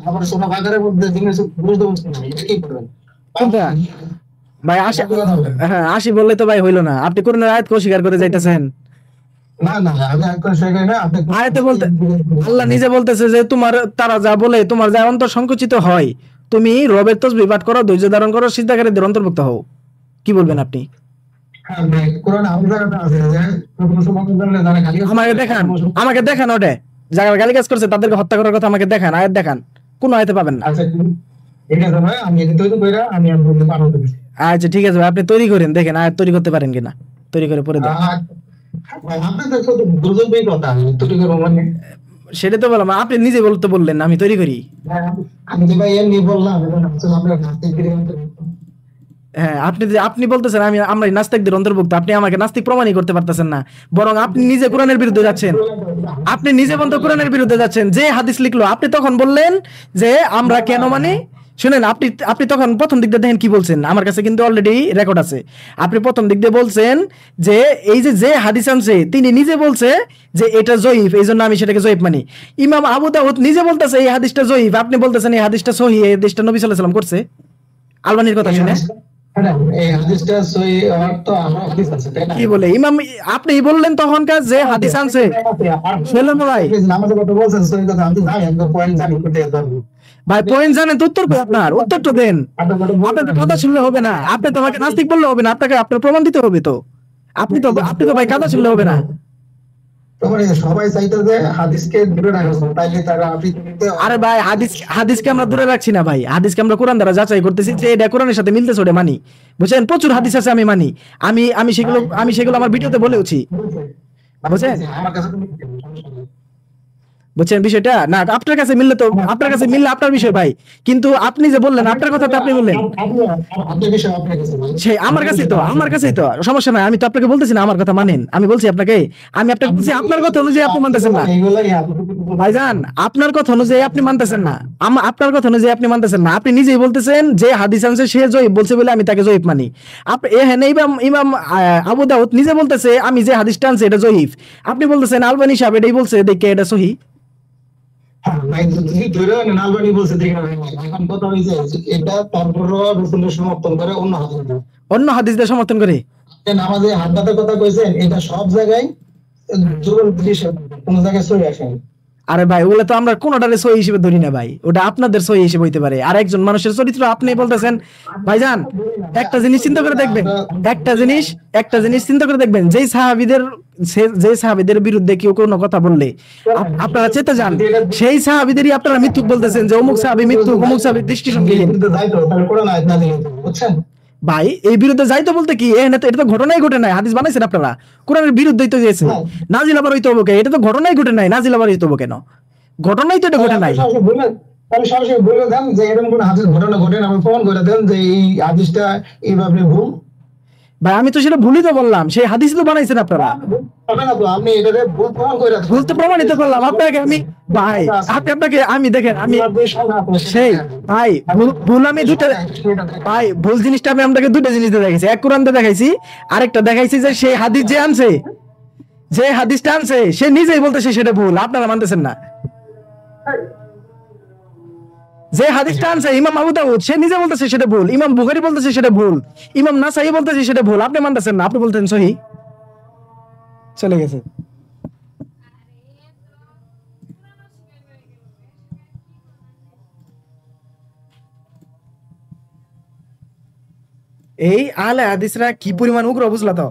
আবার সোনা বাজারের মধ্যে জিনিস বুঝতে পারছেন না, এটা কি করবেন কোনটা ভাই? হ্যাঁ 80 বললে তো ভাই হইলো না, আপনি কোরআনের আয়াতকে অস্বীকার করে যাইতেছেন। না না আমি একবার শেখাই না আপনি আয়াতে বলতে আল্লাহ নিজে বলতেছে যে তোমার তারা যা বলে তোমার যা অন্তর সংকুচিত হয়, তুমি রবের তসবিহ পাঠ করো, ধৈর্য ধারণ করো, সিজদাকারীদের অন্তর্ভুক্ত হও। কি বলবেন আপনি? আমাকে দেখান ওটা যারা গালিগালাজ করছে তাদেরকে হত্যা করার কথা আমাকে দেখান, আয়াত দেখান, কোন আয়াতে পাবেন না। আচ্ছা ঠিক আছে ভাই, আপনি তৈরি করেন, দেখেন আয়াত তৈরি করতে পারেন কিনা, তৈরি করে পড়ে দেন। সেটা তো বললাম, আপনি নিজে বলতে বললেন আমি তৈরি করি। আমি তো ভাই এমনি বললাম হ্যাঁ আপনি বলতেছেন আমরা নাস্তিকদের অন্তর্ভুক্ত, আপনি আমাকে নাস্তিক প্রমাণই করতে পারতেছেন না, বরং আপনি নিজে কোরআনের বিরুদ্ধে যাচ্ছেন। আপনি নিজে বলতে কোরআনের বিরুদ্ধে যাচ্ছেন। যে হাদিস লিখলো আপনি তখন বললেন যে আমরা কেন মানে, শুনেন আপনি তখন প্রথম দিক দিয়ে দেখেন কি বলছেন, আমার কাছে কিন্তু অলরেডি রেকর্ড আছে। আপনি প্রথম দিক দিয়ে বলছেন যে এই যে হাদিস আনছে তিনি নিজে বলছে যে এটা জয়ীফ, এই জন্য আমি সেটাকে জয়ীফ মানি। ইমাম আবু দাউদ নিজে বলতেছে এই হাদিসটা জয়ীফ, আপনি বলতেছেন এই হাদিসটা সহিহ, এই হাদিসটা নবী সাল্লাল্লাহু আলাইহি সাল্লাম করছে। আলবানির কথা শুনে কি বলে ইমাম, আপনি বললেন তখনকার যে হাদিস আনছে ভাই পয়েন্ট জানেন তো, উত্তর কই আপনার? উত্তর তো দেন। আপনার কথা শুনলে হবে না, আপনি তো আমাকে নাস্তিক বললে হবে না, আপনাকে আপনার প্রমাণ দিতে হবে তো। আপনি তো ভাই কথা শুনলে হবে না। সবাই চাইতে যে হাদিসকে দূরে রাখা, তাইলে তারা আরে ভাই হাদিসকে আমরা দূরে রাখছি না ভাই, হাদিসকে আমরা কোরআন দ্বারা যাচাই করতেছি যে এটা কোরআনের সাথে মিলতেছে, ওটা মানি। বুঝছেন, প্রচুর হাদিস আছে আমি মানি, আমি সেগুলো আমার ভিডিওতে বলেওছি। বুঝছেন বিষয়টা না, আপনার কাছে মিললে তো আপনার কাছে মিললে আপনার বিষয় ভাই, কিন্তু আপনি যে বললেন আপনার কথাটা আপনি বললেন সেই আমার কাছেই তো সমস্যা নাই। আমি তো আপনাকে বলতেছি না আমার কথা মানেন, আমি বলছি আপনাকে, আমি আপনাকে বলছি আপনার কথা অনুযায়ী আপনি মানতেছেন না ভাইজান, আপনার কথা অনুযায়ী আপনি মানতেছেন না, আপনার কথা অনুযায়ী আপনি মানতেছেন না। আপনি নিজেই বলতেছেন যে হাদিস আনছে সে জয়ীফ বলছে বলে আমি তাকে জয়ীফ মানি। ইমাম আবু দাউদ নিজে বলতেছে আমি যে হাদিসটা আনছি এটা জয়ীফ, আপনি বলতেছেন আলবানী সাহেব এটাই বলছে দেখে এটা সহিহ। অন্য হাদিস দিয়ে সমর্থন করে নামাজে হাত বাঁধার কথা কইছেন, এটা সব জায়গায় কোন জায়গায় সহি আসে। আরে ভাই ওগুলো তো আমরা কোনটারে সহি হিসেবে ধরি না ভাই, ওটা আপনাদের সহি হিসেবে হইতে পারে। আর একজন মানুষের চরিত্র আপনি বলতেছেন ভাইজান, একটা জিনিস চিন্তা করে দেখবেন, একটা জিনিস চিন্তা করে দেখবেন, যেই সাহাবীদের বিরুদ্ধে কেউ কোনো কথা বললে আপনারা চেতে যান, সেই সাহাবীদেরই আপনারা মিথ্যুক বলতেছেন যে অমুক সাহাবী মিথ্যুক, অমুক সাহাবী দৃষ্টিসংগীহীন। ভাই এই বিরুদ্ধে যাইতো বলতে কি, এটা তো ঘটনাই ঘটে নাই, হাদিস বানাইছেন আপনারা, কোরআনের বিরুদ্ধেই তো গেছে, নাজিল আবার হইতে হবে, এটা তো ঘটনাই ঘটে নাই, নাজিল আবার হইতে হবে কেন? ঘটনাই তো এটা ঘটে নাই। সরাসরি বলে দেন যে এরকম কোন হাদিস ঘটনা ঘটে না, আমি প্রমাণ করে দেন যে এই হাদিসটা এইভাবে ভুল। ভাই আমি তো সেটা ভুলই তো বললাম, সেই হাদিস তো বানাইছেন আপনারা, আমি এটাকে ভুল প্রমাণ করে ভুল তো প্রমাণিত করলাম আপনাকে আমি। ভাই আপনাকে আমি দেখেন, আমি সেই ভাই ভুল আমি দুটো ভাই ভুল জিনিসটা আমি আপনাকে দুটো জিনিস দেখাইছি, এক কোরআন দেখাইছি, আরেকটা দেখাইছি যে সেই হাদিস যে হাদিসটা আনছে সে নিজেই বলতেছে সেটা ভুল, আপনারা মানতেছেন না। যে হাদিসটা আনছে ইমাম আবু দাউদ সে নিজে বলতেছে সেটা ভুল, ইমাম বুখারী বলতেছে সেটা ভুল, ইমাম নাসাই বলতেছে সেটা ভুল, আপনি মানতেছেন না, আপনি বলতেন সহিহ। চলে গেছে এই আহলে হাদিসরা কি পরিমাণ উগ্র বুঝলা তো?